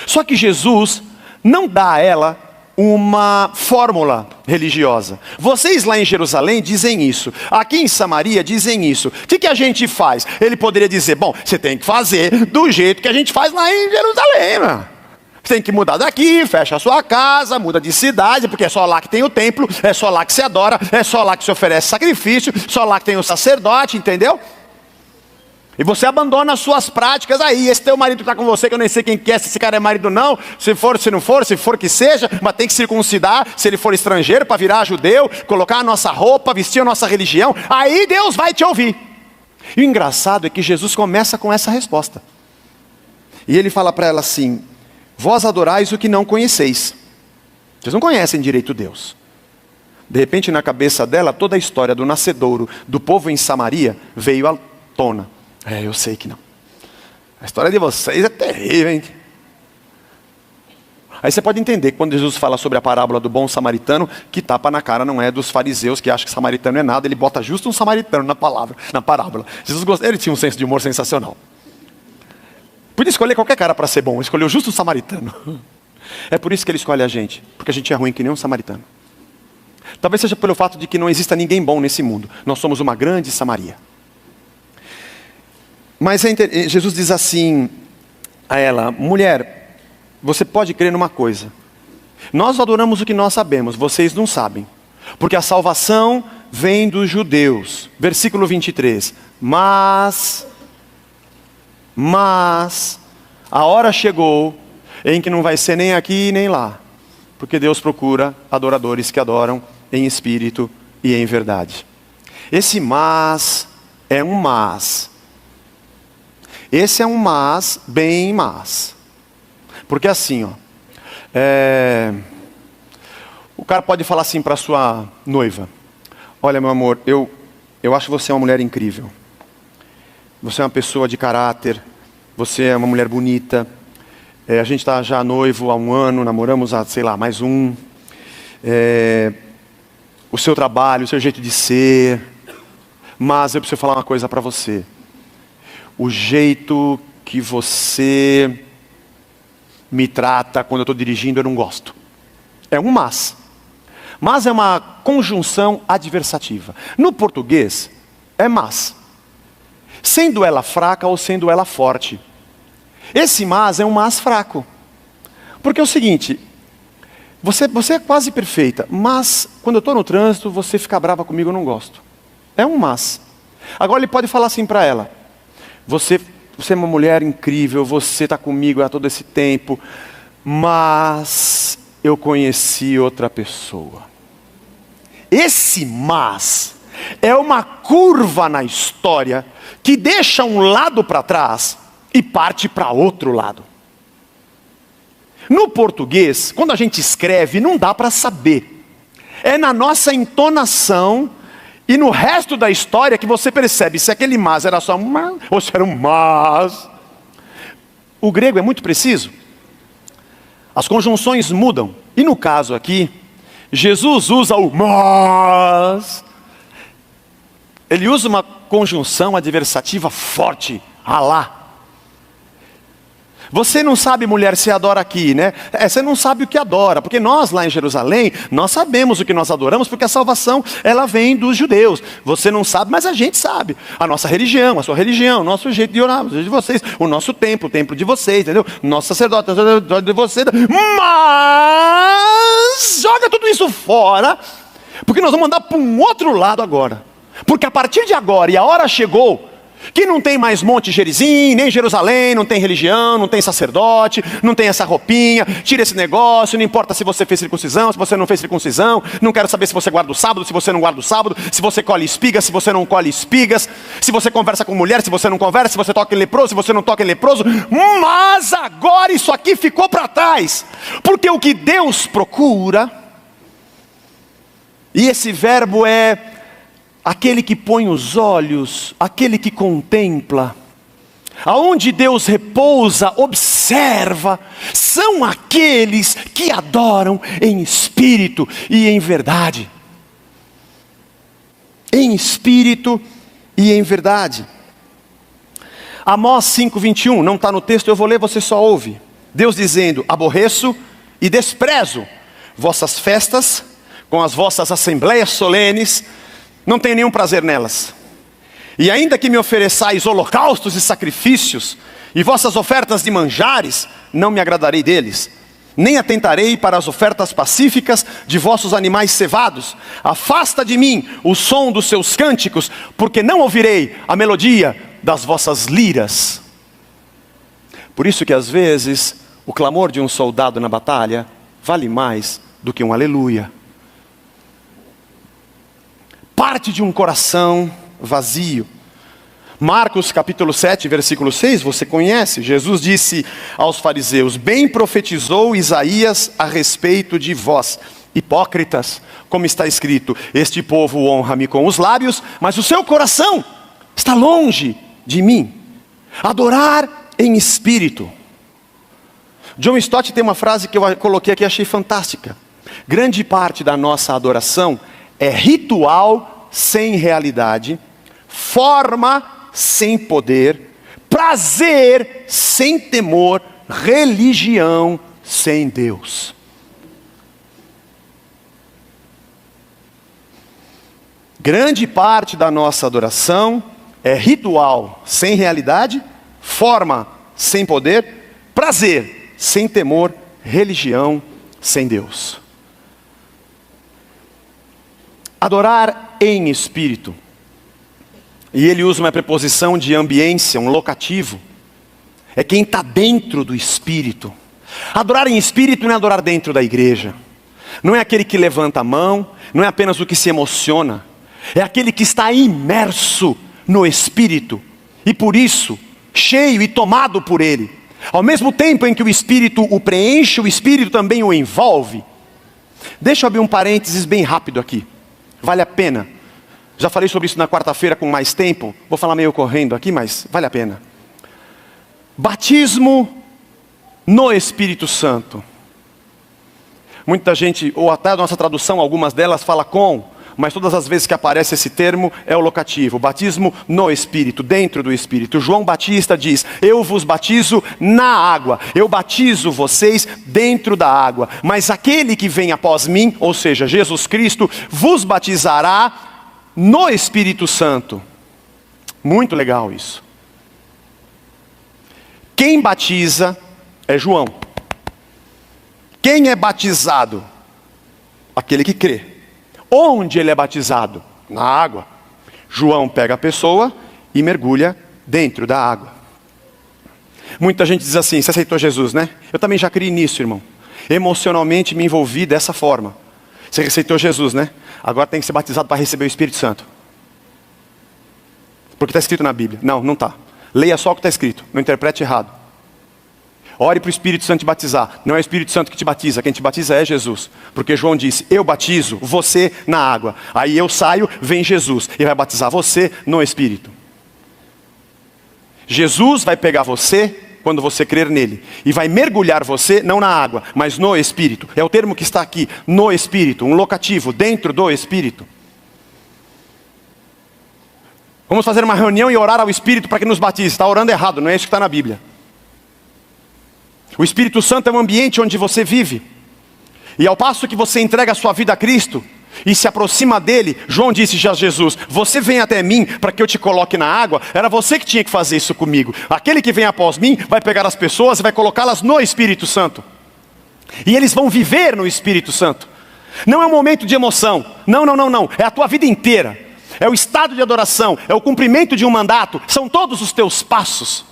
Só que Jesus não dá a ela uma fórmula religiosa. Vocês lá em Jerusalém dizem isso. Aqui em Samaria dizem isso. O que a gente faz? Ele poderia dizer, bom, você tem que fazer do jeito que a gente faz lá em Jerusalém, mano. Você tem que mudar daqui, fecha a sua casa, muda de cidade, porque é só lá que tem o templo, é só lá que se adora, é só lá que se oferece sacrifício, só lá que tem o sacerdote, entendeu? E você abandona as suas práticas aí. Esse teu marido está com você, que eu nem sei quem que é, se esse cara é marido não, se for, se não for, se for que seja, mas tem que circuncidar, se ele for estrangeiro, para virar judeu, colocar a nossa roupa, vestir a nossa religião, aí Deus vai te ouvir. E o engraçado é que Jesus começa com essa resposta. E ele fala para ela assim, vós adorais o que não conheceis. Vocês não conhecem direito Deus. De repente na cabeça dela, toda a história do nascedouro, do povo em Samaria, veio à tona. Eu sei que não. A história de vocês é terrível, hein? Aí você pode entender que quando Jesus fala sobre a parábola do bom samaritano, que tapa na cara não é dos fariseus que acham que samaritano é nada, ele bota justo um samaritano na parábola. Jesus ele tinha um senso de humor sensacional. Podia escolher qualquer cara para ser bom, escolheu justo um samaritano. É por isso que ele escolhe a gente, porque a gente é ruim que nem um samaritano. Talvez seja pelo fato de que não exista ninguém bom nesse mundo. Nós somos uma grande Samaria. Mas Jesus diz assim a ela, mulher, você pode crer numa coisa. Nós adoramos o que nós sabemos, vocês não sabem. Porque a salvação vem dos judeus. Versículo 23. Mas a hora chegou em que não vai ser nem aqui nem lá. Porque Deus procura adoradores que adoram em espírito e em verdade. Esse mas é um mas. Esse é um mas, bem mas. Porque assim, ó. O cara pode falar assim para sua noiva. Olha, meu amor, eu acho você uma mulher incrível. Você é uma pessoa de caráter. Você é uma mulher bonita. A gente está já noivo há 1 ano, namoramos há, sei lá, mais um. O seu trabalho, o seu jeito de ser. Mas eu preciso falar uma coisa para você. O jeito que você me trata quando eu estou dirigindo, eu não gosto. É um mas. Mas é uma conjunção adversativa. No português, é mas. Sendo ela fraca ou sendo ela forte. Esse mas é um mas fraco. Porque é o seguinte, você é quase perfeita, mas quando eu estou no trânsito, você fica brava comigo, eu não gosto. É um mas. Agora ele pode falar assim para ela. Você é uma mulher incrível, você está comigo há todo esse tempo, mas eu conheci outra pessoa. Esse mas É uma curva na história que deixa um lado para trás e parte para outro lado. No português, quando a gente escreve, não dá para saber. É na nossa entonação e no resto da história que você percebe se aquele mas era só mas ou se era um mas. O grego é muito preciso. As conjunções mudam. E no caso aqui, Jesus usa o mas. Ele usa uma conjunção adversativa forte. Alá. Você não sabe, mulher, se adora aqui, né? Você não sabe o que adora, porque nós lá em Jerusalém, nós sabemos o que nós adoramos, porque a salvação, ela vem dos judeus. Você não sabe, mas a gente sabe. A nossa religião, a sua religião, o nosso jeito de orar, o jeito de vocês, o nosso templo, o templo de vocês, entendeu? Nosso sacerdote, o sacerdote de vocês. Mas joga tudo isso fora, porque nós vamos andar para um outro lado agora. Porque a partir de agora, e a hora chegou, que não tem mais Monte Gerizim, nem Jerusalém, não tem religião, não tem sacerdote, não tem essa roupinha, tira esse negócio, não importa se você fez circuncisão, se você não fez circuncisão, não quero saber se você guarda o sábado, se você não guarda o sábado, se você colhe espigas, se você não colhe espigas, se você conversa com mulher, se você não conversa, se você toca em leproso, se você não toca em leproso, mas agora isso aqui ficou para trás, porque o que Deus procura, e esse verbo é aquele que põe os olhos, aquele que contempla, aonde Deus repousa, observa, são aqueles que adoram em espírito e em verdade. Em espírito e em verdade. Amós 5:21, não está no texto, eu vou ler, você só ouve. Deus dizendo: aborreço e desprezo vossas festas, com as vossas assembleias solenes, não tenho nenhum prazer nelas. E ainda que me ofereçais holocaustos e sacrifícios, e vossas ofertas de manjares, não me agradarei deles. Nem atentarei para as ofertas pacíficas de vossos animais cevados. Afasta de mim o som dos seus cânticos, porque não ouvirei a melodia das vossas liras. Por isso que às vezes, o clamor de um soldado na batalha vale mais do que um aleluia. Parte de um coração vazio. Marcos capítulo 7, versículo 6, você conhece. Jesus disse aos fariseus: bem profetizou Isaías a respeito de vós, hipócritas, como está escrito: este povo honra-me com os lábios, mas o seu coração está longe de mim. Adorar em espírito. John Stott tem uma frase que eu coloquei aqui e achei fantástica. Grande parte da nossa adoração é ritual sem realidade, forma sem poder, prazer sem temor, religião sem Deus. Grande parte da nossa adoração é ritual sem realidade, forma sem poder, prazer sem temor, religião sem Deus. Adorar em espírito. E ele usa uma preposição de ambiência, um locativo. É quem está dentro do espírito. Adorar em espírito não é adorar dentro da igreja. Não é aquele que levanta a mão, não é apenas o que se emociona. É aquele que está imerso no espírito. E por isso, cheio e tomado por ele. Ao mesmo tempo em que o espírito o preenche, o espírito também o envolve. Deixa eu abrir um parênteses bem rápido aqui. Vale a pena. Já falei sobre isso na quarta-feira com mais tempo. Vou falar meio correndo aqui, mas vale a pena. Batismo no Espírito Santo. Muita gente, ou até a nossa tradução, algumas delas fala com, mas todas as vezes que aparece esse termo é o locativo. Batismo no Espírito, dentro do Espírito. João Batista diz: eu vos batizo na água, eu batizo vocês dentro da água, mas aquele que vem após mim, ou seja, Jesus Cristo, vos batizará no Espírito Santo. Muito legal isso. Quem batiza é João. Quem é batizado? Aquele que crê. Onde ele é batizado? Na água. João pega a pessoa e mergulha dentro da água. Muita gente diz assim: você aceitou Jesus, né? Eu também já criei nisso, irmão. Emocionalmente me envolvi dessa forma. Você aceitou Jesus, né? Agora tem que ser batizado para receber o Espírito Santo. porque está escrito na Bíblia. Não, não está. Leia só o que está escrito, não interprete errado. Ore para o Espírito Santo te batizar. Não é o Espírito Santo que te batiza, quem te batiza é Jesus. Porque João disse, eu batizo você na água. Aí eu saio, vem Jesus e vai batizar você no Espírito. Jesus vai pegar você quando você crer nele. E vai mergulhar você, não na água, mas no Espírito. É o termo que está aqui, no Espírito. Um locativo, dentro do Espírito. Vamos fazer uma reunião e orar ao Espírito para que nos batize. Está orando errado, não é isso que está na Bíblia. O Espírito Santo é um ambiente onde você vive. E ao passo que você entrega a sua vida a Cristo e se aproxima dele, João disse já a Jesus, você vem até mim para que eu te coloque na água. Era você que tinha que fazer isso comigo. Aquele que vem após mim vai pegar as pessoas e vai colocá-las no Espírito Santo. E eles vão viver no Espírito Santo. Não é um momento de emoção. Não. É a tua vida inteira. É o estado de adoração. É o cumprimento de um mandato. São todos os teus passos.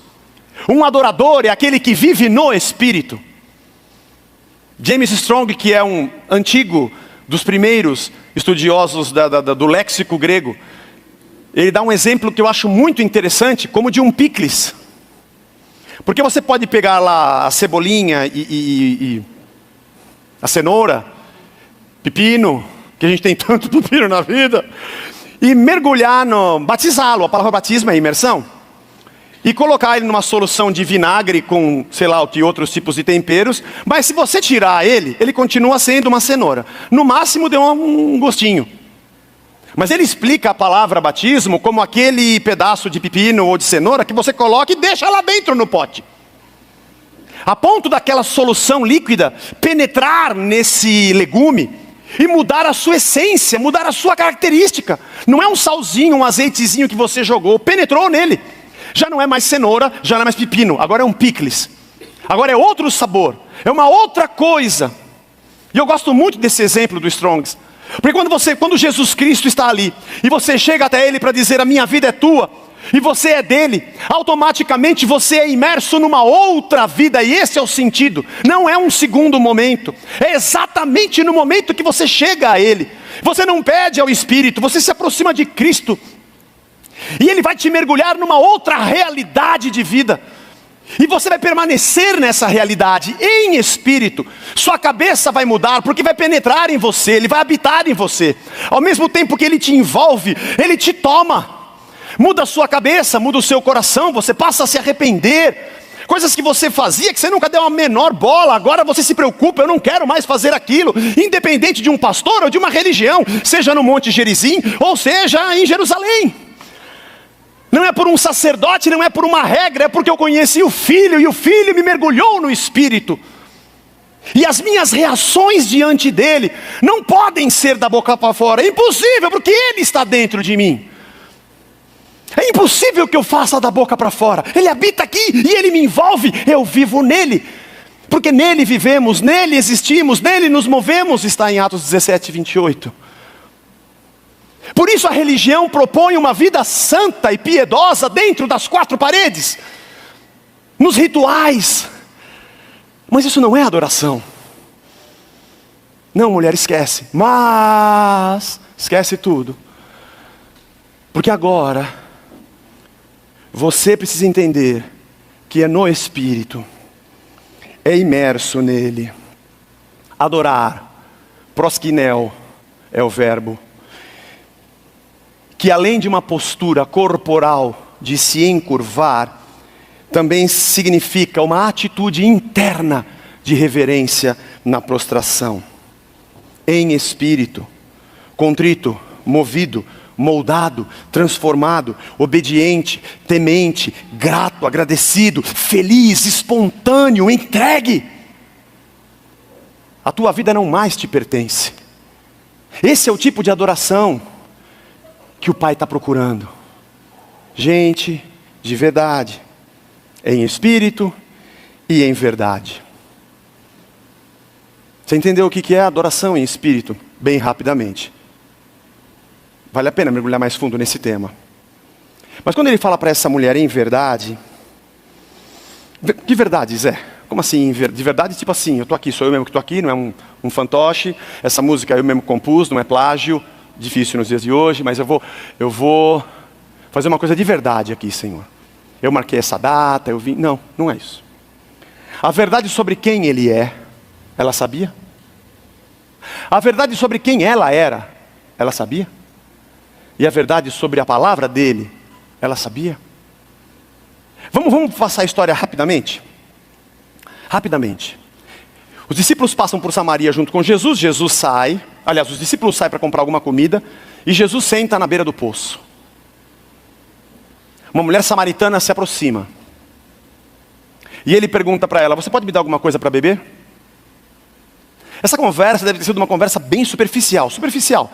Um adorador é aquele que vive no Espírito. James Strong, que é um antigo dos primeiros estudiosos do léxico grego, ele dá um exemplo que eu acho muito interessante, como de um picles. Porque você pode pegar lá a cebolinha e a cenoura, pepino, que a gente tem tanto pepino na vida, e mergulhar batizá-lo, a palavra batismo é imersão. E colocar ele numa solução de vinagre com, sei lá o que, outros tipos de temperos. Mas se você tirar ele, ele continua sendo uma cenoura. No máximo deu um gostinho. Mas ele explica a palavra batismo como aquele pedaço de pepino ou de cenoura que você coloca e deixa lá dentro no pote. A ponto daquela solução líquida penetrar nesse legume e mudar a sua essência, mudar a sua característica. Não é um salzinho, um azeitezinho que você jogou, penetrou nele. Já não é mais cenoura, já não é mais pepino, agora é um picles. Agora é outro sabor, é uma outra coisa. E eu gosto muito desse exemplo do Strongs. Porque quando Jesus Cristo está ali, e você chega até Ele para dizer, a minha vida é tua, e você é dele, automaticamente você é imerso numa outra vida, e esse é o sentido. Não é um segundo momento, é exatamente no momento que você chega a Ele. Você não pede ao Espírito, você se aproxima de Cristo. E Ele vai te mergulhar numa outra realidade de vida. E você vai permanecer nessa realidade, em espírito. Sua cabeça vai mudar, porque vai penetrar em você, Ele vai habitar em você. Ao mesmo tempo que Ele te envolve, Ele te toma. Muda a sua cabeça, muda o seu coração, você passa a se arrepender. Coisas que você fazia, que você nunca deu a menor bola, agora você se preocupa, eu não quero mais fazer aquilo. Independente de um pastor ou de uma religião, seja no Monte Gerizim, ou seja em Jerusalém. Não é por um sacerdote, não é por uma regra, é porque eu conheci o Filho, e o Filho me mergulhou no Espírito. E as minhas reações diante dele não podem ser da boca para fora, é impossível, porque Ele está dentro de mim. É impossível que eu faça da boca para fora. Ele habita aqui e Ele me envolve, eu vivo nele. Porque nele vivemos, nele existimos, nele nos movemos, está em Atos 17, 28. Por isso a religião propõe uma vida santa e piedosa dentro das quatro paredes, nos rituais. Mas isso não é adoração. Não, mulher, esquece. Mas esquece tudo. Porque agora você precisa entender que é no Espírito, é imerso nele. Adorar, proskineo é o verbo. Que além de uma postura corporal de se encurvar, também significa uma atitude interna de reverência na prostração. Em espírito, contrito, movido, moldado, transformado, obediente, temente, grato, agradecido, feliz, espontâneo, entregue. A tua vida não mais te pertence. Esse é o tipo de adoração que o Pai está procurando. Gente de verdade, em espírito e em verdade. Você entendeu o que é adoração em espírito? Bem rapidamente. Vale a pena mergulhar mais fundo nesse tema. Mas quando ele fala para essa mulher em verdade, que verdade, Zé? Como assim, de verdade? Tipo assim, eu estou aqui, sou eu mesmo que estou aqui, não é um fantoche, essa música eu mesmo compus, não é plágio. Difícil nos dias de hoje, mas eu vou fazer uma coisa de verdade aqui, Senhor. Eu marquei essa data, eu vim. Não, não é isso. A verdade sobre quem ele é, ela sabia? A verdade sobre quem ela era, ela sabia? E a verdade sobre a palavra dele, ela sabia? Vamos passar a história rapidamente? Rapidamente. Os discípulos passam por Samaria junto com Jesus. Jesus sai. Aliás, os discípulos saem para comprar alguma comida. E Jesus senta na beira do poço. Uma mulher samaritana se aproxima. E ele pergunta para ela: você pode me dar alguma coisa para beber? Essa conversa deve ter sido uma conversa bem superficial. Superficial.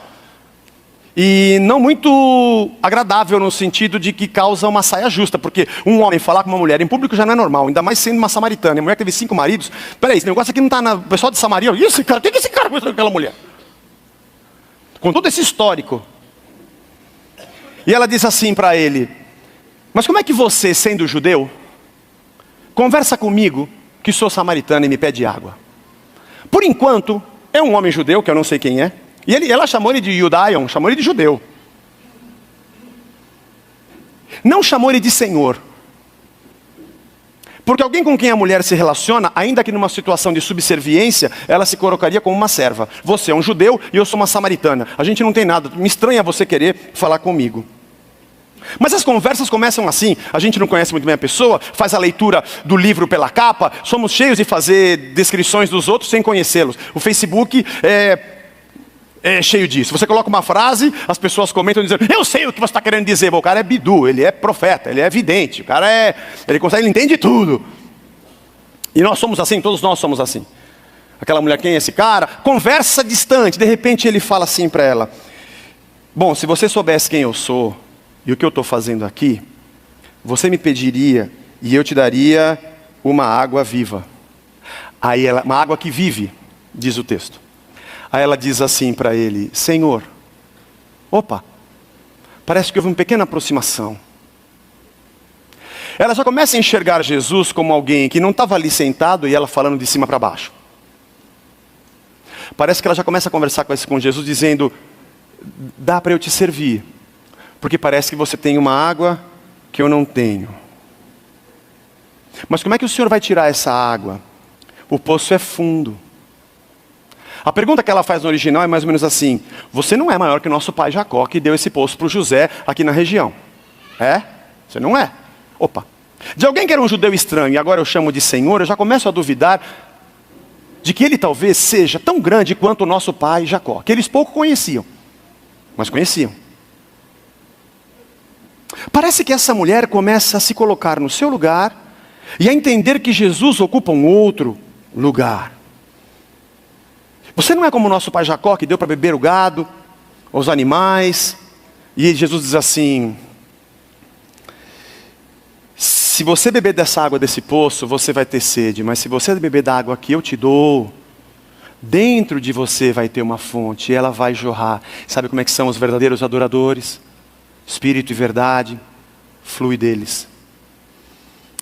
E não muito agradável no sentido de que causa uma saia justa. Porque um homem falar com uma mulher em público já não é normal. Ainda mais sendo uma samaritana. A mulher teve 5 maridos. Peraí, esse negócio aqui não está na... O pessoal de Samaria... E esse cara? O que esse cara fez com aquela mulher? Com todo esse histórico. E ela diz assim para ele: mas como é que você, sendo judeu, conversa comigo que sou samaritana e me pede água? Por enquanto, é um homem judeu, que eu não sei quem é. E ela chamou ele de Judaion, chamou ele de judeu. Não chamou ele de senhor. Porque alguém com quem a mulher se relaciona, ainda que numa situação de subserviência, ela se colocaria como uma serva. Você é um judeu e eu sou uma samaritana. A gente não tem nada, me estranha você querer falar comigo. Mas as conversas começam assim. A gente não conhece muito bem a pessoa, faz a leitura do livro pela capa. Somos cheios de fazer descrições dos outros sem conhecê-los. O Facebook é cheio disso. Você coloca uma frase, as pessoas comentam dizendo: eu sei o que você está querendo dizer. Bom, o cara é bidu, ele é profeta, ele é vidente. O cara ele entende tudo. E nós somos assim, todos nós somos assim. Aquela mulher, quem é esse cara? Conversa distante. De repente ele fala assim para ela: bom, se você soubesse quem eu sou e o que eu estou fazendo aqui, você me pediria e eu te daria uma água viva. Aí uma água que vive, diz o texto. Aí ela diz assim para ele: Senhor, opa, parece que houve uma pequena aproximação. Ela já começa a enxergar Jesus como alguém que não estava ali sentado e ela falando de cima para baixo. Parece que ela já começa a conversar com Jesus dizendo: dá para eu te servir, porque parece que você tem uma água que eu não tenho. Mas como é que o Senhor vai tirar essa água? O poço é fundo. A pergunta que ela faz no original é mais ou menos assim: você não é maior que o nosso pai Jacó, que deu esse poço para o José aqui na região? É? Você não é? Opa. De alguém que era um judeu estranho e agora eu chamo de Senhor, eu já começo a duvidar de que ele talvez seja tão grande quanto o nosso pai Jacó, que eles pouco conheciam, mas conheciam. Parece que essa mulher começa a se colocar no seu lugar e a entender que Jesus ocupa um outro lugar. Você não é como o nosso pai Jacó, que deu para beber o gado, os animais, e Jesus diz assim: se você beber dessa água desse poço, você vai ter sede, mas se você beber da água que eu te dou, dentro de você vai ter uma fonte, e ela vai jorrar. Sabe como é que são os verdadeiros adoradores? Espírito e verdade flui deles.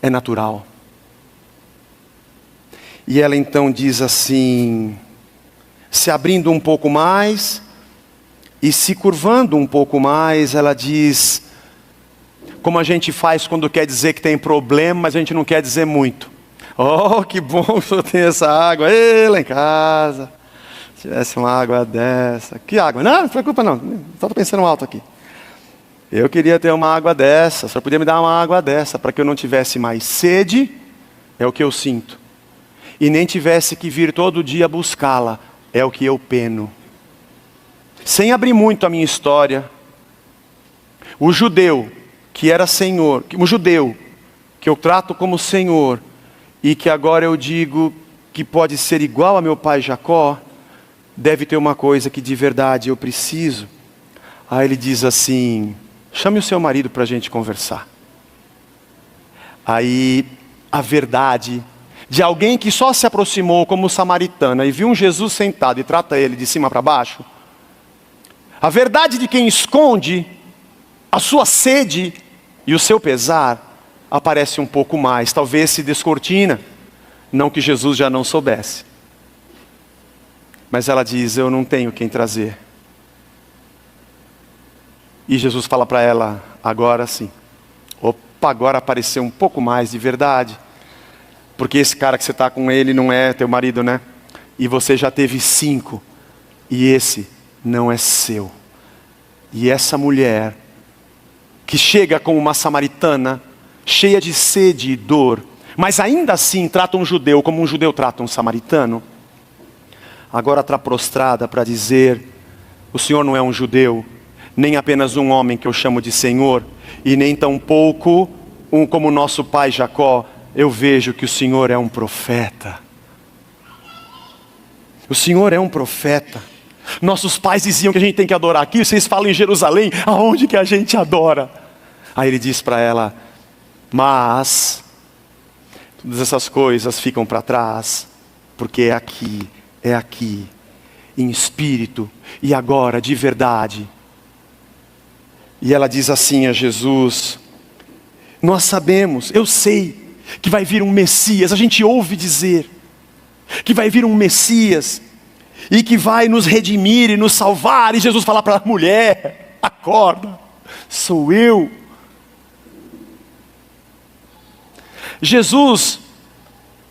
É natural. E ela então diz assim, se abrindo um pouco mais e se curvando um pouco mais, ela diz, como a gente faz quando quer dizer que tem problema, mas a gente não quer dizer muito. Oh, que bom que eu tenho essa água. Ei, lá em casa, se tivesse uma água dessa. Que água? Não se preocupa não, só estou pensando alto aqui. Eu queria ter uma água dessa, só podia me dar uma água dessa, para que eu não tivesse mais sede, é o que eu sinto. E nem tivesse que vir todo dia buscá-la, é o que eu peno. Sem abrir muito a minha história, o judeu que era Senhor, o judeu que eu trato como Senhor, e que agora eu digo que pode ser igual a meu pai Jacó, deve ter uma coisa que de verdade eu preciso. Aí ele diz assim, chame o seu marido para a gente conversar. Aí a verdade de alguém que só se aproximou como samaritana e viu um Jesus sentado e trata ele de cima para baixo, a verdade de quem esconde a sua sede e o seu pesar aparece um pouco mais, talvez se descortina, não que Jesus já não soubesse. Mas ela diz, eu não tenho quem trazer. E Jesus fala para ela, agora sim. Opa, agora apareceu um pouco mais de verdade. Porque esse cara que você está com ele não é teu marido, né? E você já teve 5. E esse não é seu. E essa mulher, que chega como uma samaritana, cheia de sede e dor, mas ainda assim trata um judeu como um judeu trata um samaritano, agora está prostrada para dizer, o Senhor não é um judeu, nem apenas um homem que eu chamo de Senhor, e nem tampouco como nosso pai Jacó, eu vejo que o Senhor é um profeta. O Senhor é um profeta. Nossos pais diziam que a gente tem que adorar aqui, vocês falam em Jerusalém, aonde que a gente adora? Aí ele diz para ela, mas todas essas coisas ficam para trás, porque é aqui, em espírito, e agora de verdade. E ela diz assim a Jesus, nós sabemos, eu sei que vai vir um Messias, a gente ouve dizer, que vai vir um Messias, e que vai nos redimir e nos salvar. E Jesus fala para a mulher, acorda, sou eu. Jesus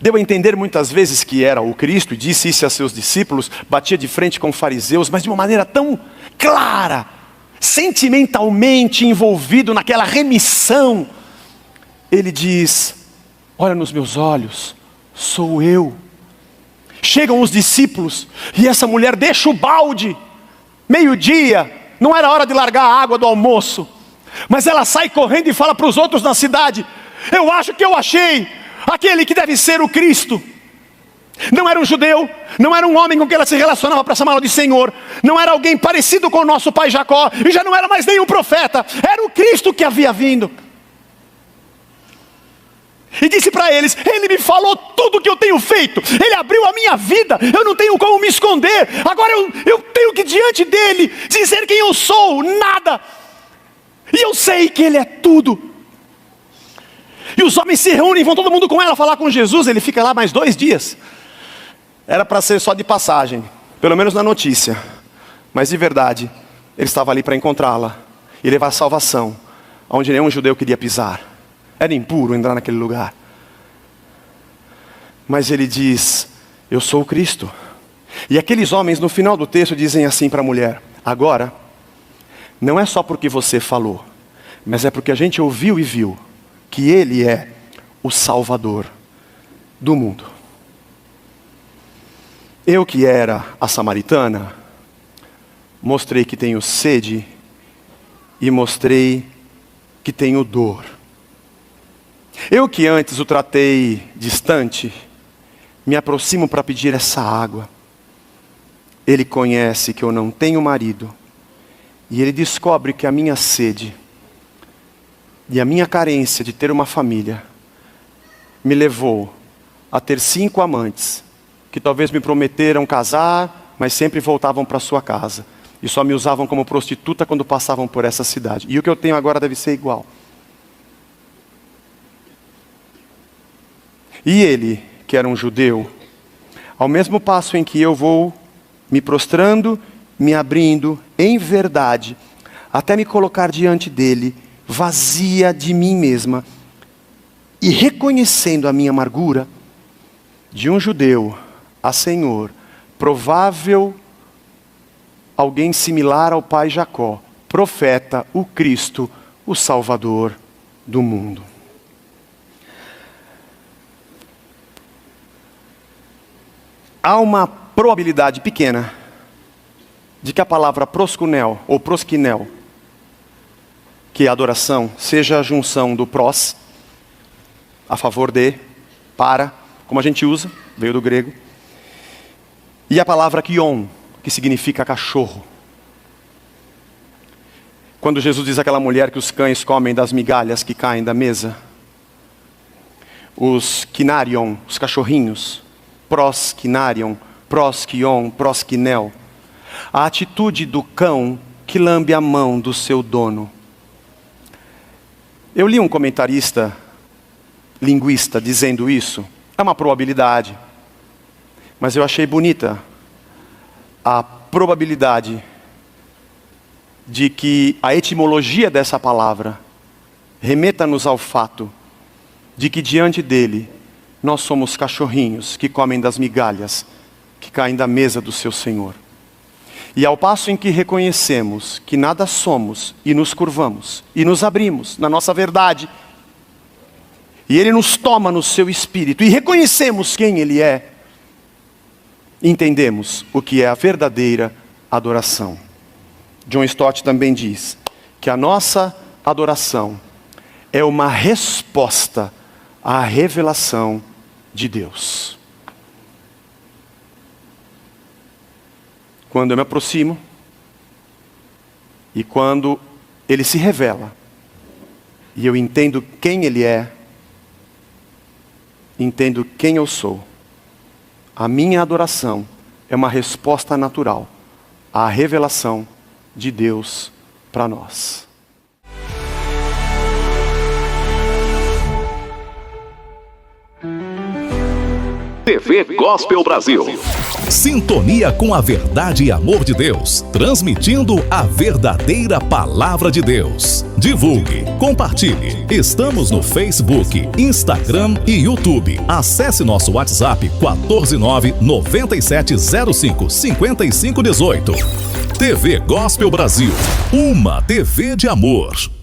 deu a entender muitas vezes que era o Cristo, e disse isso a seus discípulos, batia de frente com fariseus, mas de uma maneira tão clara, sentimentalmente envolvido naquela remissão. Ele diz, olha nos meus olhos, sou eu. Chegam os discípulos, e essa mulher deixa o balde, meio-dia, não era hora de largar a água do almoço, mas ela sai correndo e fala para os outros na cidade, eu acho que eu achei aquele que deve ser o Cristo. Não era um judeu, não era um homem com quem ela se relacionava para chamá-lo de Senhor, não era alguém parecido com o nosso pai Jacó, e já não era mais nenhum profeta, era o Cristo que havia vindo. E disse para eles, ele me falou tudo o que eu tenho feito, ele abriu a minha vida, eu não tenho como me esconder, agora eu tenho que diante dele dizer quem eu sou, nada, e eu sei que ele é tudo. E os homens se reúnem, vão todo mundo com ela falar com Jesus, ele fica lá mais 2 dias, era para ser só de passagem, pelo menos na notícia, mas de verdade, ele estava ali para encontrá-la, e levar salvação, onde nenhum judeu queria pisar. Era impuro entrar naquele lugar. Mas ele diz, eu sou o Cristo. E aqueles homens no final do texto dizem assim para a mulher, agora, não é só porque você falou, mas é porque a gente ouviu e viu que ele é o Salvador do mundo. Eu que era a samaritana, mostrei que tenho sede e mostrei que tenho dor. Eu que antes o tratei distante, me aproximo para pedir essa água. Ele conhece que eu não tenho marido, e ele descobre que a minha sede e a minha carência de ter uma família me levou a ter 5 amantes, que talvez me prometeram casar, mas sempre voltavam para sua casa, e só me usavam como prostituta quando passavam por essa cidade. E o que eu tenho agora deve ser igual. E ele, que era um judeu, ao mesmo passo em que eu vou me prostrando, me abrindo em verdade, até me colocar diante dele, vazia de mim mesma, e reconhecendo a minha amargura, de um judeu a Senhor, provável alguém similar ao pai Jacó, profeta, o Cristo, o Salvador do mundo. Há uma probabilidade pequena de que a palavra proskunel ou proskinel, que é adoração, seja a junção do pros, a favor de, para, como a gente usa, veio do grego, e a palavra kion, que significa cachorro. Quando Jesus diz àquela mulher que os cães comem das migalhas que caem da mesa, os kinarion, os cachorrinhos, proskinarion, proskion, proskinel, a atitude do cão que lambe a mão do seu dono. Eu li um comentarista linguista dizendo isso, é uma probabilidade, mas eu achei bonita a probabilidade de que a etimologia dessa palavra remeta-nos ao fato de que diante dele nós somos cachorrinhos que comem das migalhas que caem da mesa do seu Senhor. E ao passo em que reconhecemos que nada somos e nos curvamos e nos abrimos na nossa verdade, e ele nos toma no seu espírito e reconhecemos quem ele é, entendemos o que é a verdadeira adoração. John Stott também diz que a nossa adoração é uma resposta à revelação de Deus. Quando eu me aproximo e quando ele se revela e eu entendo quem ele é, entendo quem eu sou, a minha adoração é uma resposta natural à revelação de Deus para nós. TV Gospel Brasil. Sintonia com a verdade e amor de Deus, transmitindo a verdadeira palavra de Deus. Divulgue, compartilhe. Estamos no Facebook, Instagram e YouTube. Acesse nosso WhatsApp 14997055518. TV Gospel Brasil, uma TV de amor.